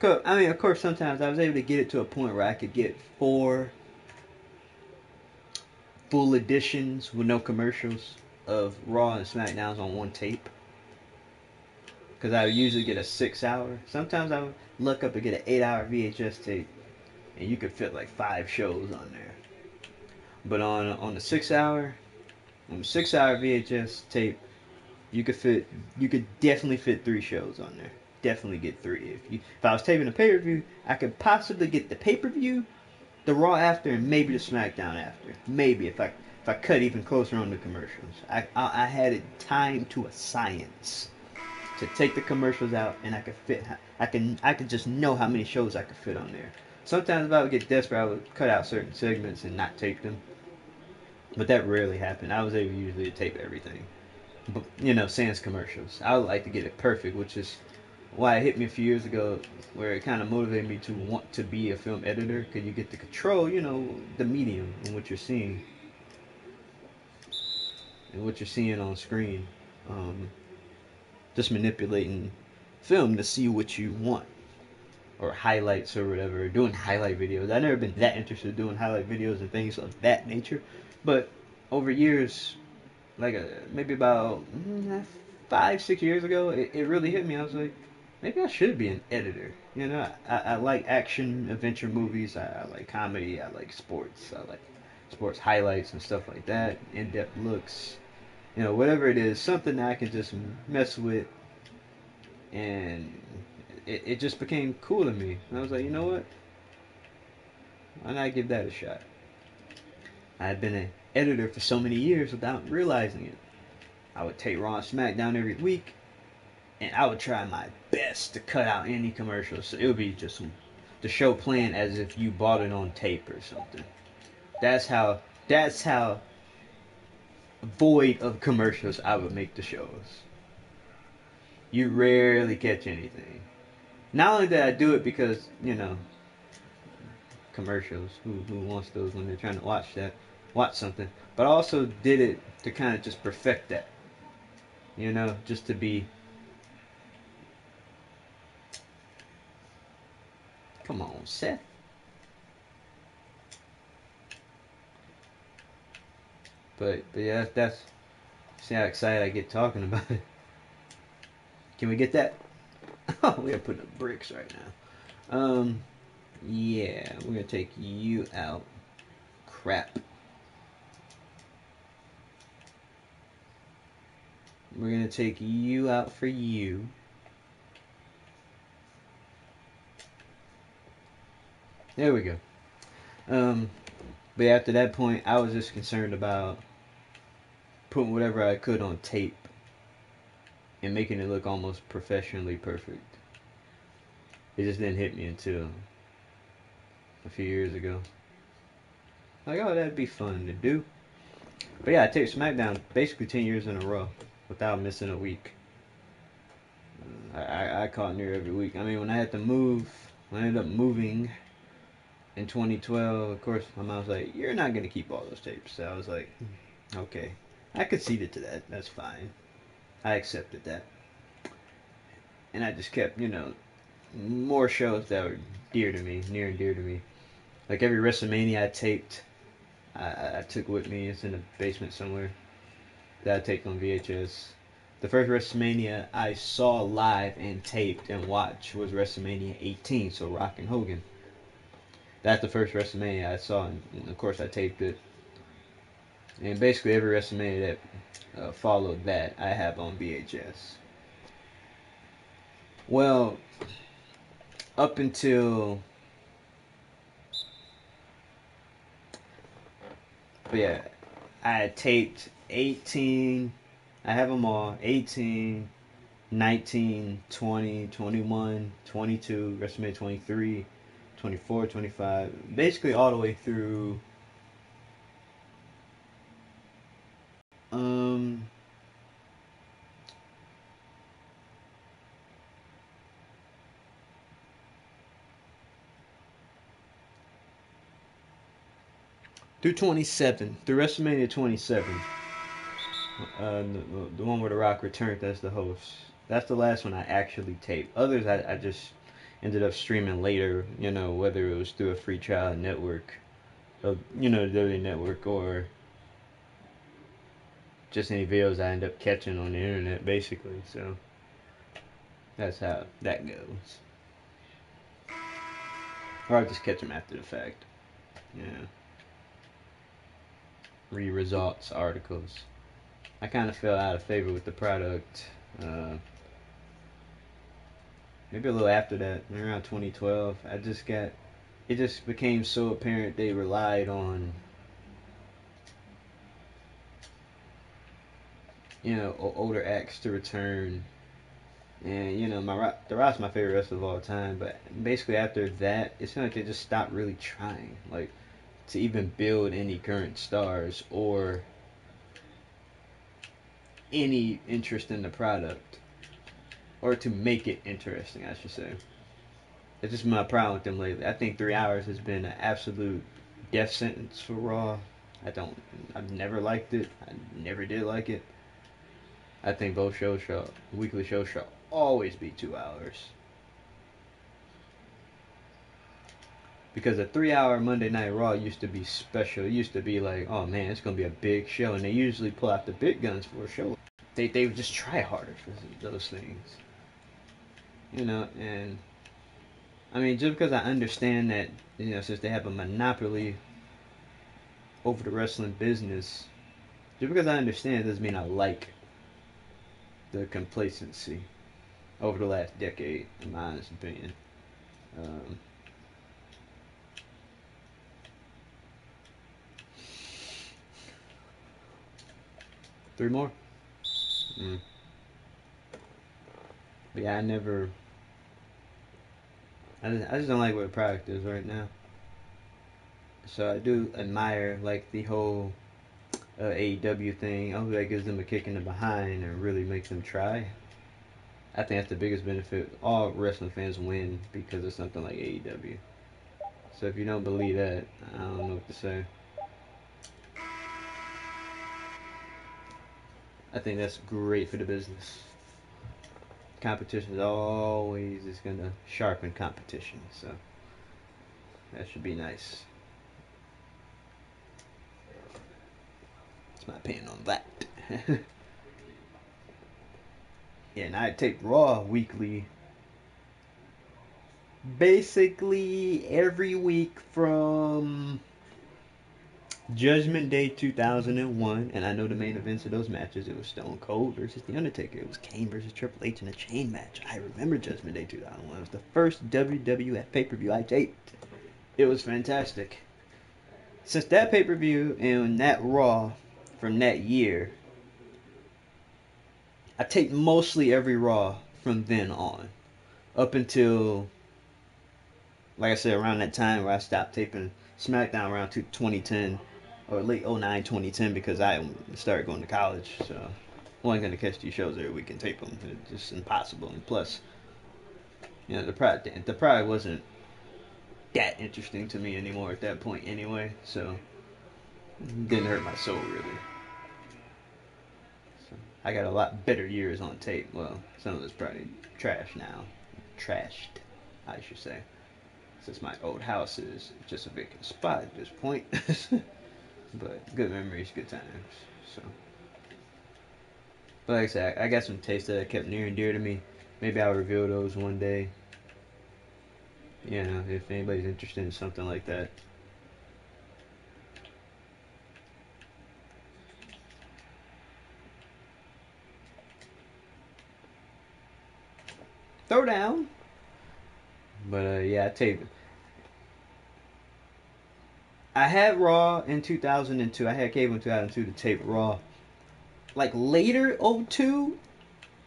I mean, of course, sometimes I was able to get it to a point where I could get 4 full editions with no commercials of Raw and SmackDowns on one tape. Because I would usually get a 6 hour. Sometimes I would look up and get an 8 hour VHS tape, and you could fit like 5 shows on there. But on the 6 hour, on the 6 hour VHS tape, you could definitely fit 3 shows on there. Definitely get three. If I was taping a pay per view, I could possibly get the pay per view, the Raw after, and maybe the SmackDown after. Maybe if I cut even closer on the commercials. I had it timed to a science to take the commercials out, and I could just know how many shows I could fit on there. Sometimes if I would get desperate, I would cut out certain segments and not tape them. But that rarely happened. I was able usually to tape everything. But, sans commercials. I would like to get it perfect, which is why it hit me a few years ago, where it kind of motivated me to want to be a film editor, because you get to control, the medium and what you're seeing on screen. Um, just manipulating film to see what you want, or highlights or whatever. Doing highlight videos. I've never been that interested in doing highlight videos and things of that nature, but over years, like maybe about 5, 6 years ago, it really hit me. I was like, maybe I should be an editor. I like action adventure movies. I like comedy. I like sports. I like sports highlights and stuff like that. In-depth looks. Whatever it is, something that I can just mess with, and it just became cool to me. And I was like, you know what? Why not give that a shot? I had been an editor for so many years without realizing it. I would take Raw and SmackDown every week, and I would try my best to cut out any commercials. So it would be just the show playing as if you bought it on tape or something. That's how. That's how void of commercials I would make the shows. You rarely catch anything. Not only did I do it because commercials. Who wants those when they're trying to watch something? But I also did it to kind of just perfect that. Just to be. Come on, Seth. But yeah, that's see how excited I get talking about it. Can we get that? Oh, we are putting up bricks right now. Yeah, we're gonna take you out. Crap. We're gonna take you out for you. There we go. But after that point, I was just concerned about putting whatever I could on tape and making it look almost professionally perfect. It just didn't hit me until a few years ago. Like, oh, that'd be fun to do. But yeah, I taped SmackDown basically 10 years in a row without missing a week. I caught near every week. I mean, when I had to move, when I ended up moving in 2012, of course, my mom was like, "You're not going to keep all those tapes." So I was like, okay. I conceded to that. That's fine. I accepted that. And I just kept, more shows that were dear to me, near and dear to me. Like every WrestleMania I taped, I took with me. It's in the basement somewhere. That I taped on VHS. The first WrestleMania I saw live and taped and watched was WrestleMania 18, so Rock and Hogan. That's the first WrestleMania I saw, and of course I taped it. And basically every WrestleMania that followed that, I have on VHS. Well, up until, but yeah, I had taped 18. I have them all. 18, 19, 20, 21, 22, WrestleMania 23, 24, 25. Basically all the way through um through 27, through WrestleMania 27. The one where The Rock returned as the host. That's the last one I actually taped. Others I just ended up streaming later, whether it was through a free trial network, of, the WWE network, or just any videos I end up catching on the internet, basically. So that's how that goes. Or I just catch them after the fact. Yeah. Read results, articles. I kind of fell out of favor with the product. Maybe a little after that, around 2012. It just became so apparent they relied on, older acts to return. And The Rock's my favorite wrestler of all time, but basically after that, it seemed like they just stopped really trying, like to even build any current stars or any interest in the product, or to make it interesting, I should say. It's just my problem with them lately. I think 3 hours has been an absolute death sentence for Raw. I've never liked it. I never did like it. I think both weekly shows should always be 2 hours. Because a 3 hour Monday Night Raw used to be special. It used to be like, oh man, it's gonna be a big show, and they usually pull out the big guns for a show. They would just try harder for those things, And I mean, just because I understand that, since they have a monopoly over the wrestling business, just because I understand it doesn't mean I like the complacency over the last decade, in my honest opinion. Um, Three more. Mm. But yeah, I just don't like what the product is right now. So I do admire like the whole AEW thing. I hope that gives them a kick in the behind and really makes them try. I think that's the biggest benefit. All wrestling fans win because of something like AEW. So if you don't believe that, I don't know what to say. I think that's great for the business. Competition is always is going to sharpen competition, so that should be nice. That's my opinion on that. Yeah, and I tape Raw weekly, basically every week from Judgment Day 2001, and I know the main events of those matches. It was Stone Cold versus The Undertaker. It was Kane versus Triple H in a chain match. I remember Judgment Day 2001. It was the first WWF pay-per-view I taped. It was fantastic. Since that pay-per-view and that Raw from that year, I taped mostly every Raw from then on. Up until, like I said, around that time where I stopped taping SmackDown around 2010 or late 09, 2010 because I started going to college. So I wasn't going to catch these shows every week and tape them. It's just impossible. And plus, the product wasn't that interesting to me anymore at that point anyway. So it didn't hurt my soul really. So I got a lot better years on tape. Well, some of it's probably trash now. Trashed, I should say. Since my old house is just a vacant spot at this point. But good memories, good times. So, but like I said, I got some tapes that I kept near and dear to me. Maybe I'll reveal those one day. If anybody's interested in something like that. Throw down. But yeah, I taped. I had Raw in 2002. I had cable in 2002 to tape Raw. Like later 02,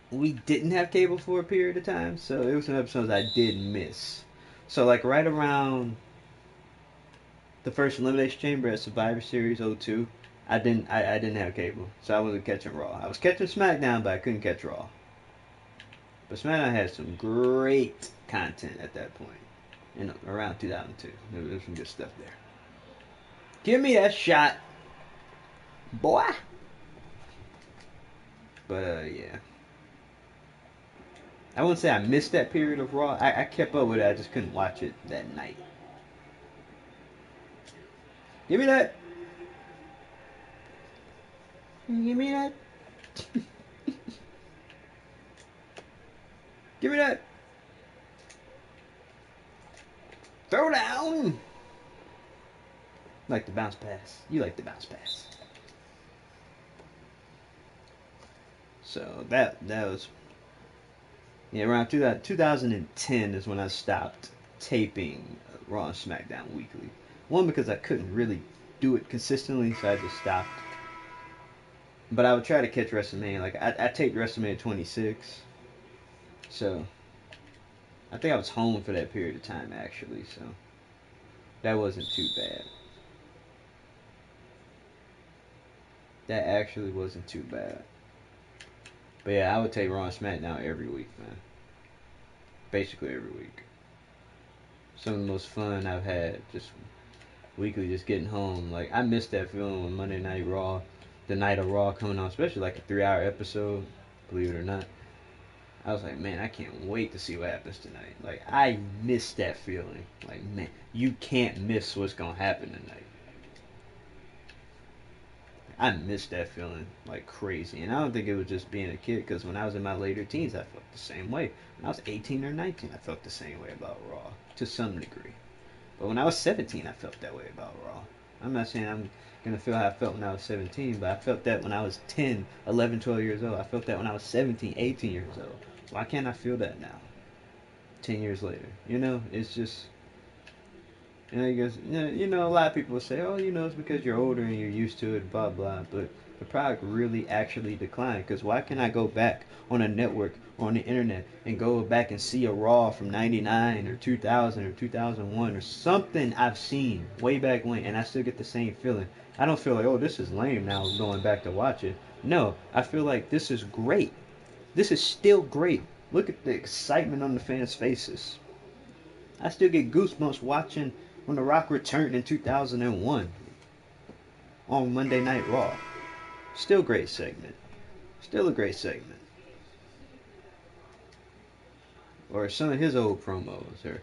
we didn't have cable for a period of time, so it was some episodes I did miss. So like right around the first Elimination Chamber at Survivor Series 02, I didn't have cable, so I wasn't catching Raw. I was catching SmackDown, but I couldn't catch Raw. But SmackDown had some great content at that point, around 2002. There was some good stuff there. Give me that shot, boy. But yeah, I wouldn't say I missed that period of Raw. I kept up with it. I just couldn't watch it that night. Give me that. Give me that. Give me that. Throw down. Like the bounce pass. You like the bounce pass. So that was, yeah, around 2010 is when I stopped taping Raw and SmackDown weekly. One, because I couldn't really do it consistently, so I just stopped. But I would try to catch WrestleMania. Like I taped WrestleMania 26, so I think I was home for that period of time actually. So that wasn't too bad. That actually wasn't too bad. But yeah, I would take Raw and SmackDown every week, man. Basically every week. Some of the most fun I've had just weekly, just getting home. Like I missed that feeling when Monday Night Raw, the night of Raw coming on, especially like a 3 hour episode. Believe it or not, I was like, man, I can't wait to see what happens tonight. Like I miss that feeling. Like man, you can't miss what's gonna happen tonight. I miss that feeling like crazy, and I don't think it was just being a kid. Because when I was in my later teens, I felt the same way. When I was 18 or 19, I felt the same way about Raw to some degree. But when I was 17, I felt that way about Raw. I'm not saying I'm going to feel how I felt when I was 17, but I felt that when I was 10, 11, 12 years old. I felt that when I was 17, 18 years old. Why can't I feel that now, 10 years later? You know, it's just, a lot of people will say, oh, it's because you're older and you're used to it, blah, blah. But the product really actually declined. Because why can't I go back on a network or on the internet and go back and see a Raw from 99 or 2000 or 2001 or something I've seen way back when, and I still get the same feeling? I don't feel like, oh, this is lame now going back to watch it. No, I feel like this is great. This is still great. Look at the excitement on the fans' faces. I still get goosebumps watching when The Rock returned in 2001 on Monday Night Raw. Still great segment. Still a great segment. Or some of his old promos. Or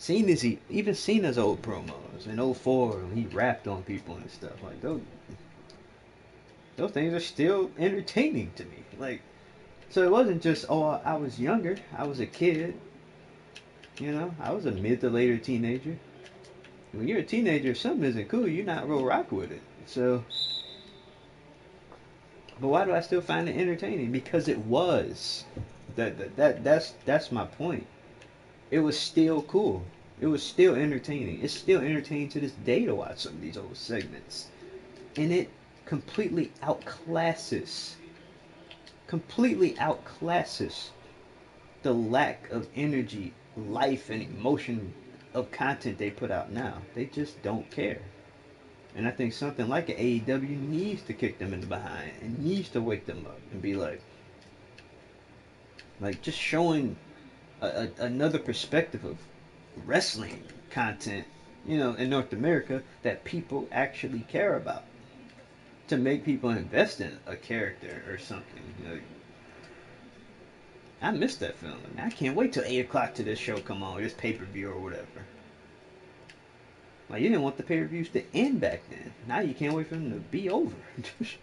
even Cena's old promos in '04 when he rapped on people and stuff. Like those things are still entertaining to me. Like, so it wasn't just, oh, I was younger. I was a kid. I was a mid to later teenager. When you're a teenager, if something isn't cool, you're not real rock with it. So, but why do I still find it entertaining? Because it was. That's my point. It was still cool. It was still entertaining. It's still entertaining to this day to watch some of these old segments. And it completely outclasses the lack of energy, life, and emotion of content they put out now. They just don't care. And I think something like an AEW needs to kick them in the behind and needs to wake them up and be like just showing another perspective of wrestling content, in North America that people actually care about, to make people invest in a character or something. I miss that feeling. I can't wait till 8 o'clock to this show come on, this pay per view or whatever. Like you didn't want the pay per views to end back then. Now you can't wait for them to be over because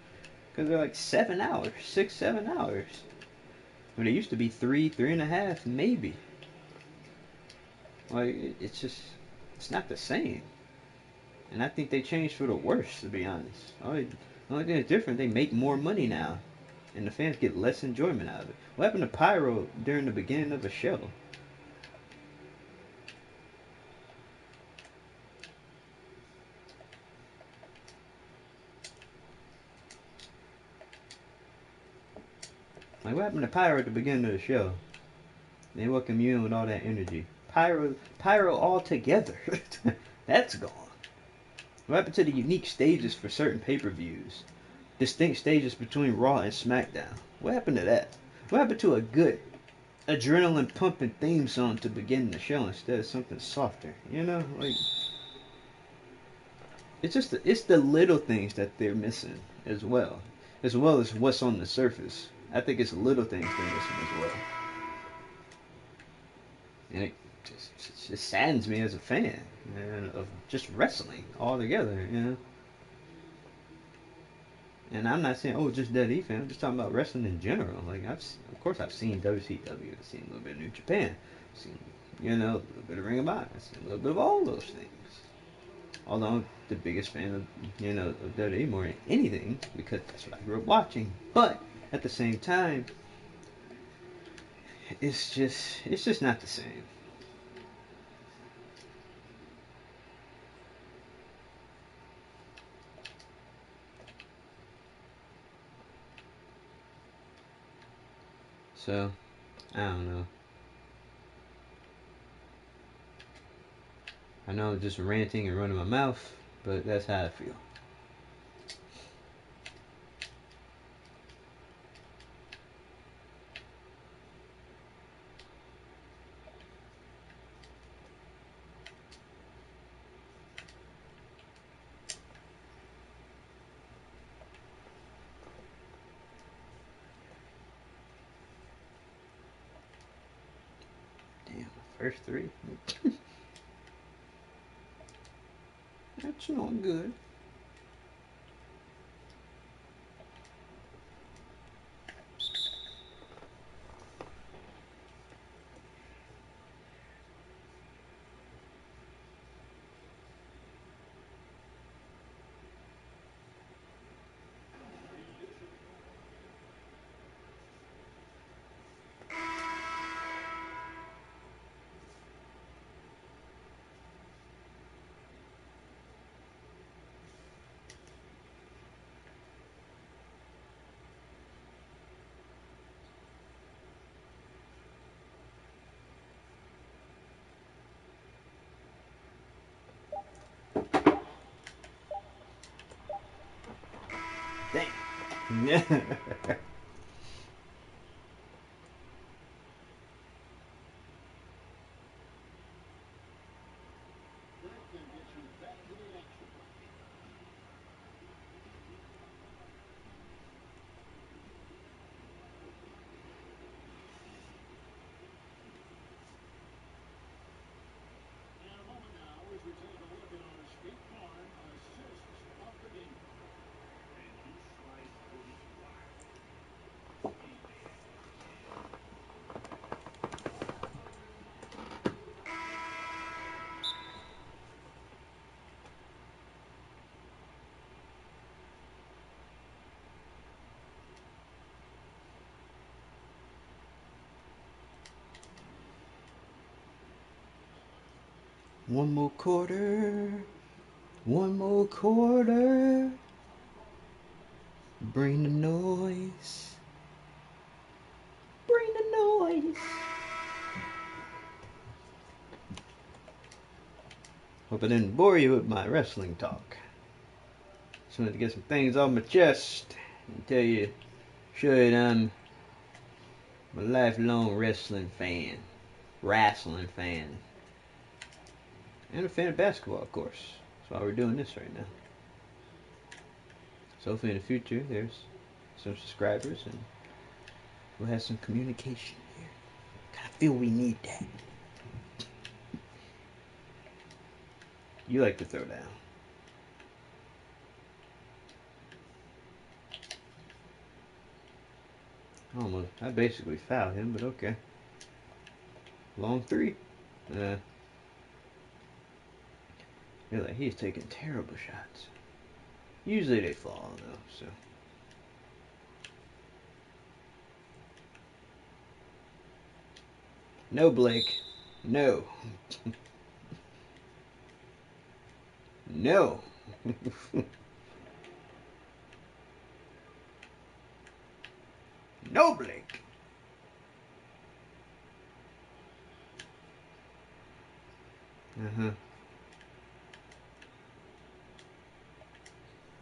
they're like 7 hours, 6, 7 hours. When it used to be 3, 3.5, maybe. Like it's just, it's not the same. And I think they changed for the worse, to be honest. The only thing that's different, they make more money now, and the fans get less enjoyment out of it. What happened to Pyro during the beginning of a show? Like what happened to Pyro at the beginning of the show? They welcome you in with all that energy. Pyro all together. That's gone. What happened to the unique stages for certain pay-per-views? Distinct stages between Raw and SmackDown. What happened to that? What happened to a good adrenaline pumping theme song to begin the show instead of something softer? Like it's the little things that they're missing as well as what's on the surface. I think it's little things they're missing as well, and it just saddens me as a fan, man, of just wrestling altogether. And I'm not saying, oh, just WWE fan. I'm just talking about wrestling in general. Like of course, I've seen WCW. I've seen a little bit of New Japan. I've seen, a little bit of Ring of Honor. I've seen a little bit of all those things. Although I'm the biggest fan of, of WWE more than anything because that's what I grew up watching. But at the same time, it's just not the same. So I don't know. I know I'm just ranting and running my mouth, but that's how I feel. Damn, first three. That's not good. Damn. One more quarter. One more quarter. Bring the noise. Bring the noise. Hope I didn't bore you with my wrestling talk. Just wanted to get some things off my chest and show you that I'm a lifelong wrestling fan. Wrestling fan. And a fan of basketball, of course. That's why we're doing this right now. So hopefully in the future there's some subscribers and we'll have some communication here. I feel we need that. You like to throw down. Almost. I basically fouled him, but okay. Long three. You're like, he's taking terrible shots. Usually they fall, though, so. No, Blake. No. No. No, Blake. Uh-huh.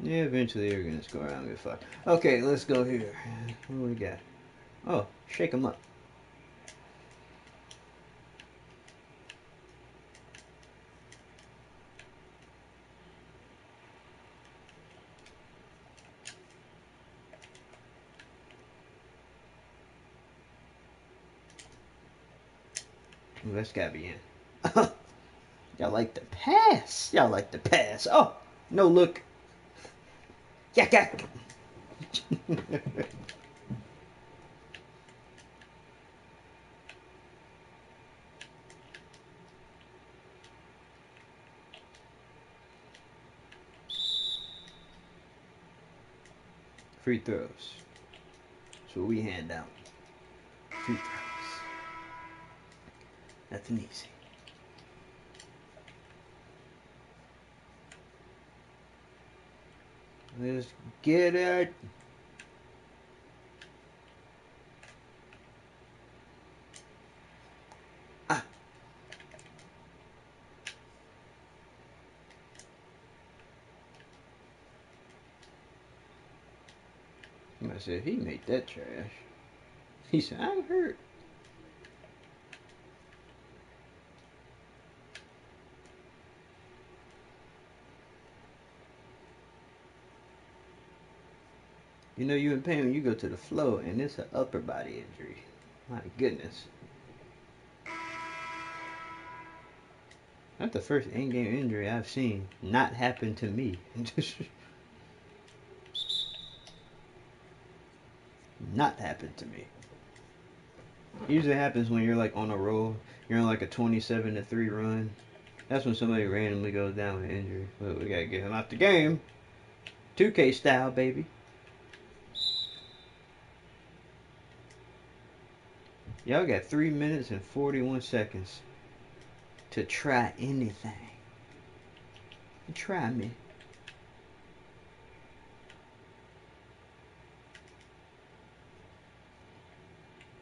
Yeah, eventually you're gonna score. I don't give a fuck. Okay, let's go here. What do we got? Oh, shake him up. Ooh, that's gotta be in. Y'all like the pass. Y'all like the pass. Oh, no look. Yak yak. Free throws. That's what we hand out. Free throws. Nothing easy. Let's get it. Ah. I said, he made that trash. He said, I'm hurt. You know you in pain when you go to the floor and it's an upper body injury. My goodness. That's the first in-game injury I've seen not happen to me. Not happen to me. It usually happens when you're like on a roll. You're on like a 27-3 run. That's when somebody randomly goes down with injury. But we gotta get him out the game. 2K style, baby. Y'all got 3 minutes and 41 seconds to try anything. Try me.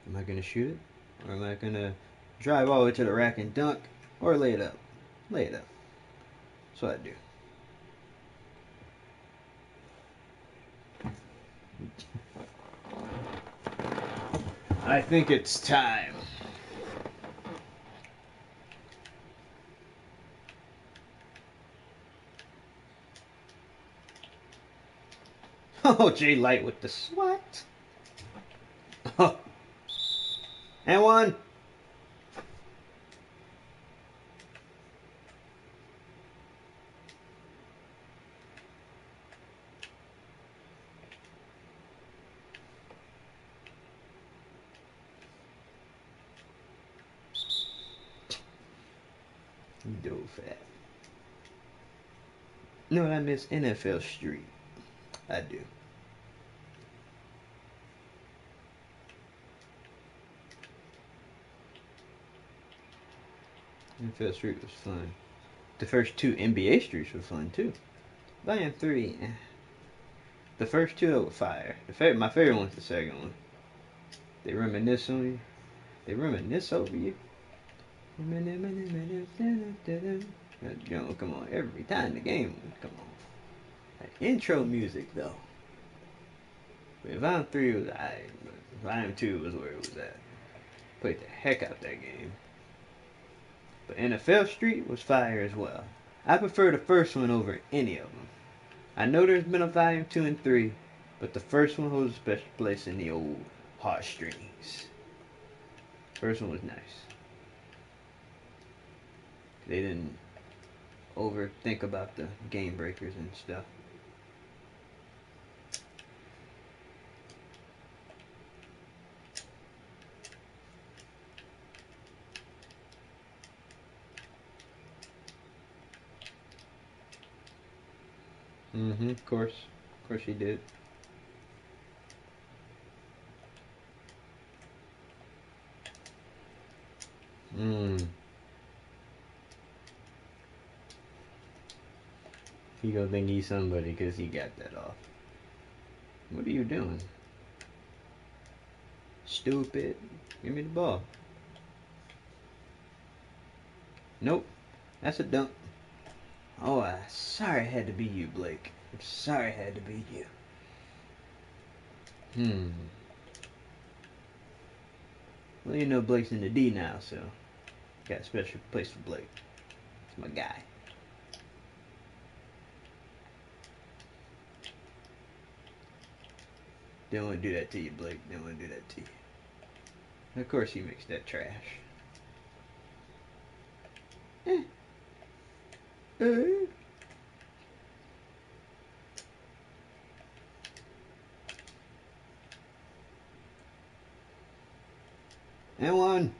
Am I gonna shoot it? Or am I gonna drive all the way to the rack and dunk? Or lay it up? Lay it up. That's what I do. I think it's time. Oh, Jay Light with the SWAT. Oh. And one. You dove fat. No, I miss NFL Street. I do. NFL Street was fun. The first two NBA Streets were fun too. Volume 3. The first two were fire. My favorite one's the second one. They reminisce on you. They reminisce over you. You know, come on. Every time the game, come on. That intro music though. But Volume 3 was alright. Volume 2 was where it was at. Played the heck out that game. But NFL Street was fire as well. I prefer the first one over any of them. I know there's been a volume 2 and 3, but the first one holds a special place in the old heartstrings. First one was nice. They didn't overthink about the game breakers and stuff. Of course. Of course he did. He gonna think he's somebody because he got that off. What are you doing? Stupid. Give me the ball. Nope. That's a dunk. Oh, sorry it had to be you, Blake. I'm sorry it had to be you. Well, you know Blake's in the D now, so got a special place for Blake. It's my guy. Don't want to do that to you, Blake. Don't want to do that to you. And of course he makes that trash. And one.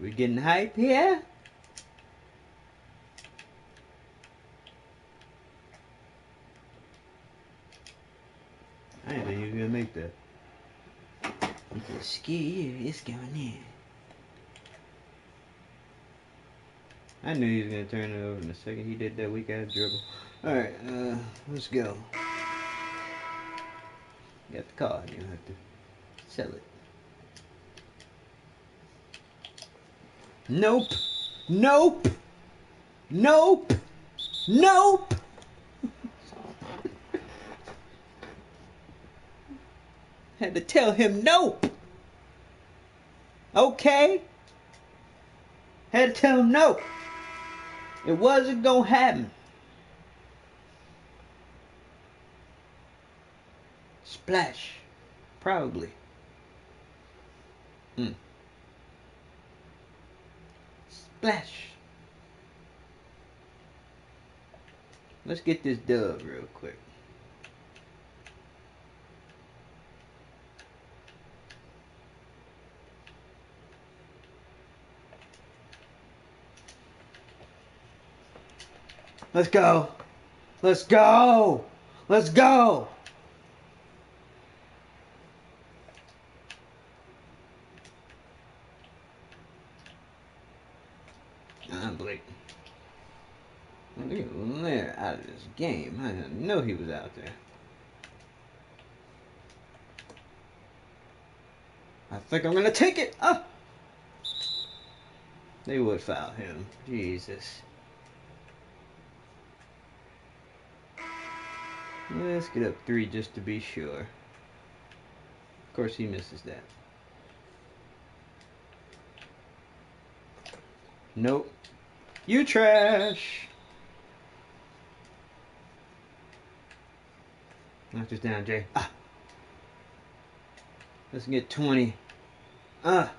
We getting hype here? I didn't think he was gonna make that. You can ski, it's going in. I knew he was gonna turn it over in a second. He did that weak ass dribble. Alright, let's go. You got the card, you don't have to sell it. Nope. Nope. Nope. Nope. Had to tell him nope. Okay. Had to tell him no. It wasn't gonna happen. Splash. Probably. Splash. Let's get this dub real quick. Let's go. Let's go. Let's go. Blake. Look at Lair out of this game. I didn't know he was out there. I think I'm going to take it. Oh. They would foul him. Jesus. Let's get up 3 just to be sure. Of course he misses that. Nope. You trash. Knock this down, Jay. Ah. Let's get 20.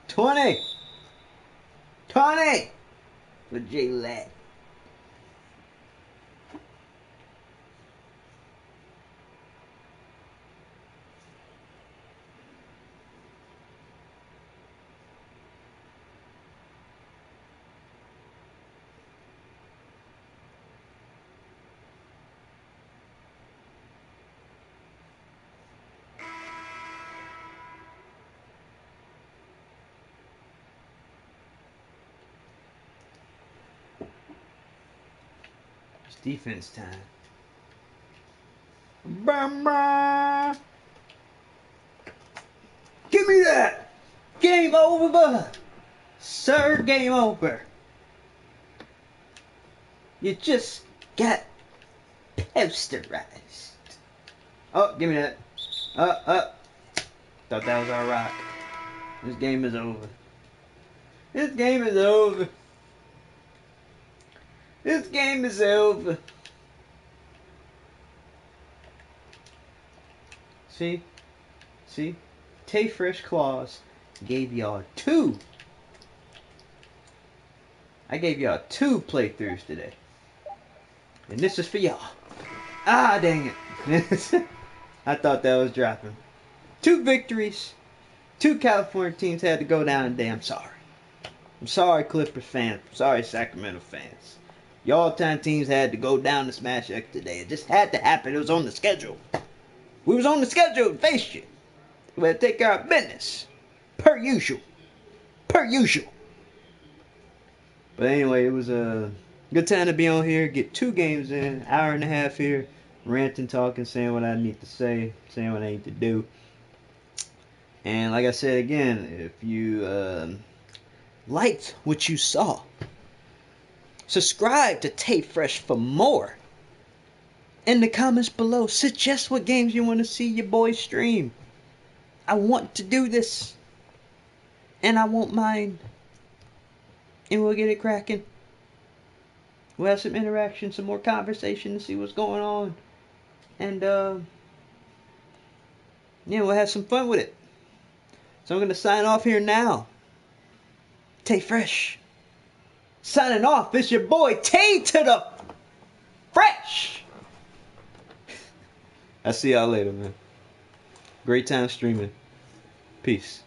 20! 20! For Jay Latt. Defense time. Bama. Give me that. Game over. Sir, game over. You just got posterized. Oh, give me that. Thought that was our rock. This game is over. This game is over. This game is over. See? Tay Fresh Claws gave y'all 2. I gave y'all 2 playthroughs today. And this is for y'all. Ah, dang it. I thought that was dropping. 2 victories. 2 California teams had to go down today. I'm sorry. I'm sorry, Clippers fans. I'm sorry, Sacramento fans. Y'all time teams had to go down to Smash X today. It just had to happen. It was on the schedule. We was on the schedule to face you. We had to take care of business. Per usual. Per usual. But anyway, it was a good time to be on here. Get 2 games in. Hour and a half here. Ranting, talking, saying what I need to say. Saying what I need to do. And like I said again, if you liked what you saw, subscribe to Tay Fresh for more. In the comments below, suggest what games you want to see your boy stream. I want to do this. And I won't mind. And we'll get it cracking. We'll have some interaction, some more conversation to see what's going on. And, yeah, we'll have some fun with it. So I'm going to sign off here now. Tay Fresh. Signing off. It's your boy Tay to the Fresh. I'll see y'all later, man. Great time streaming. Peace.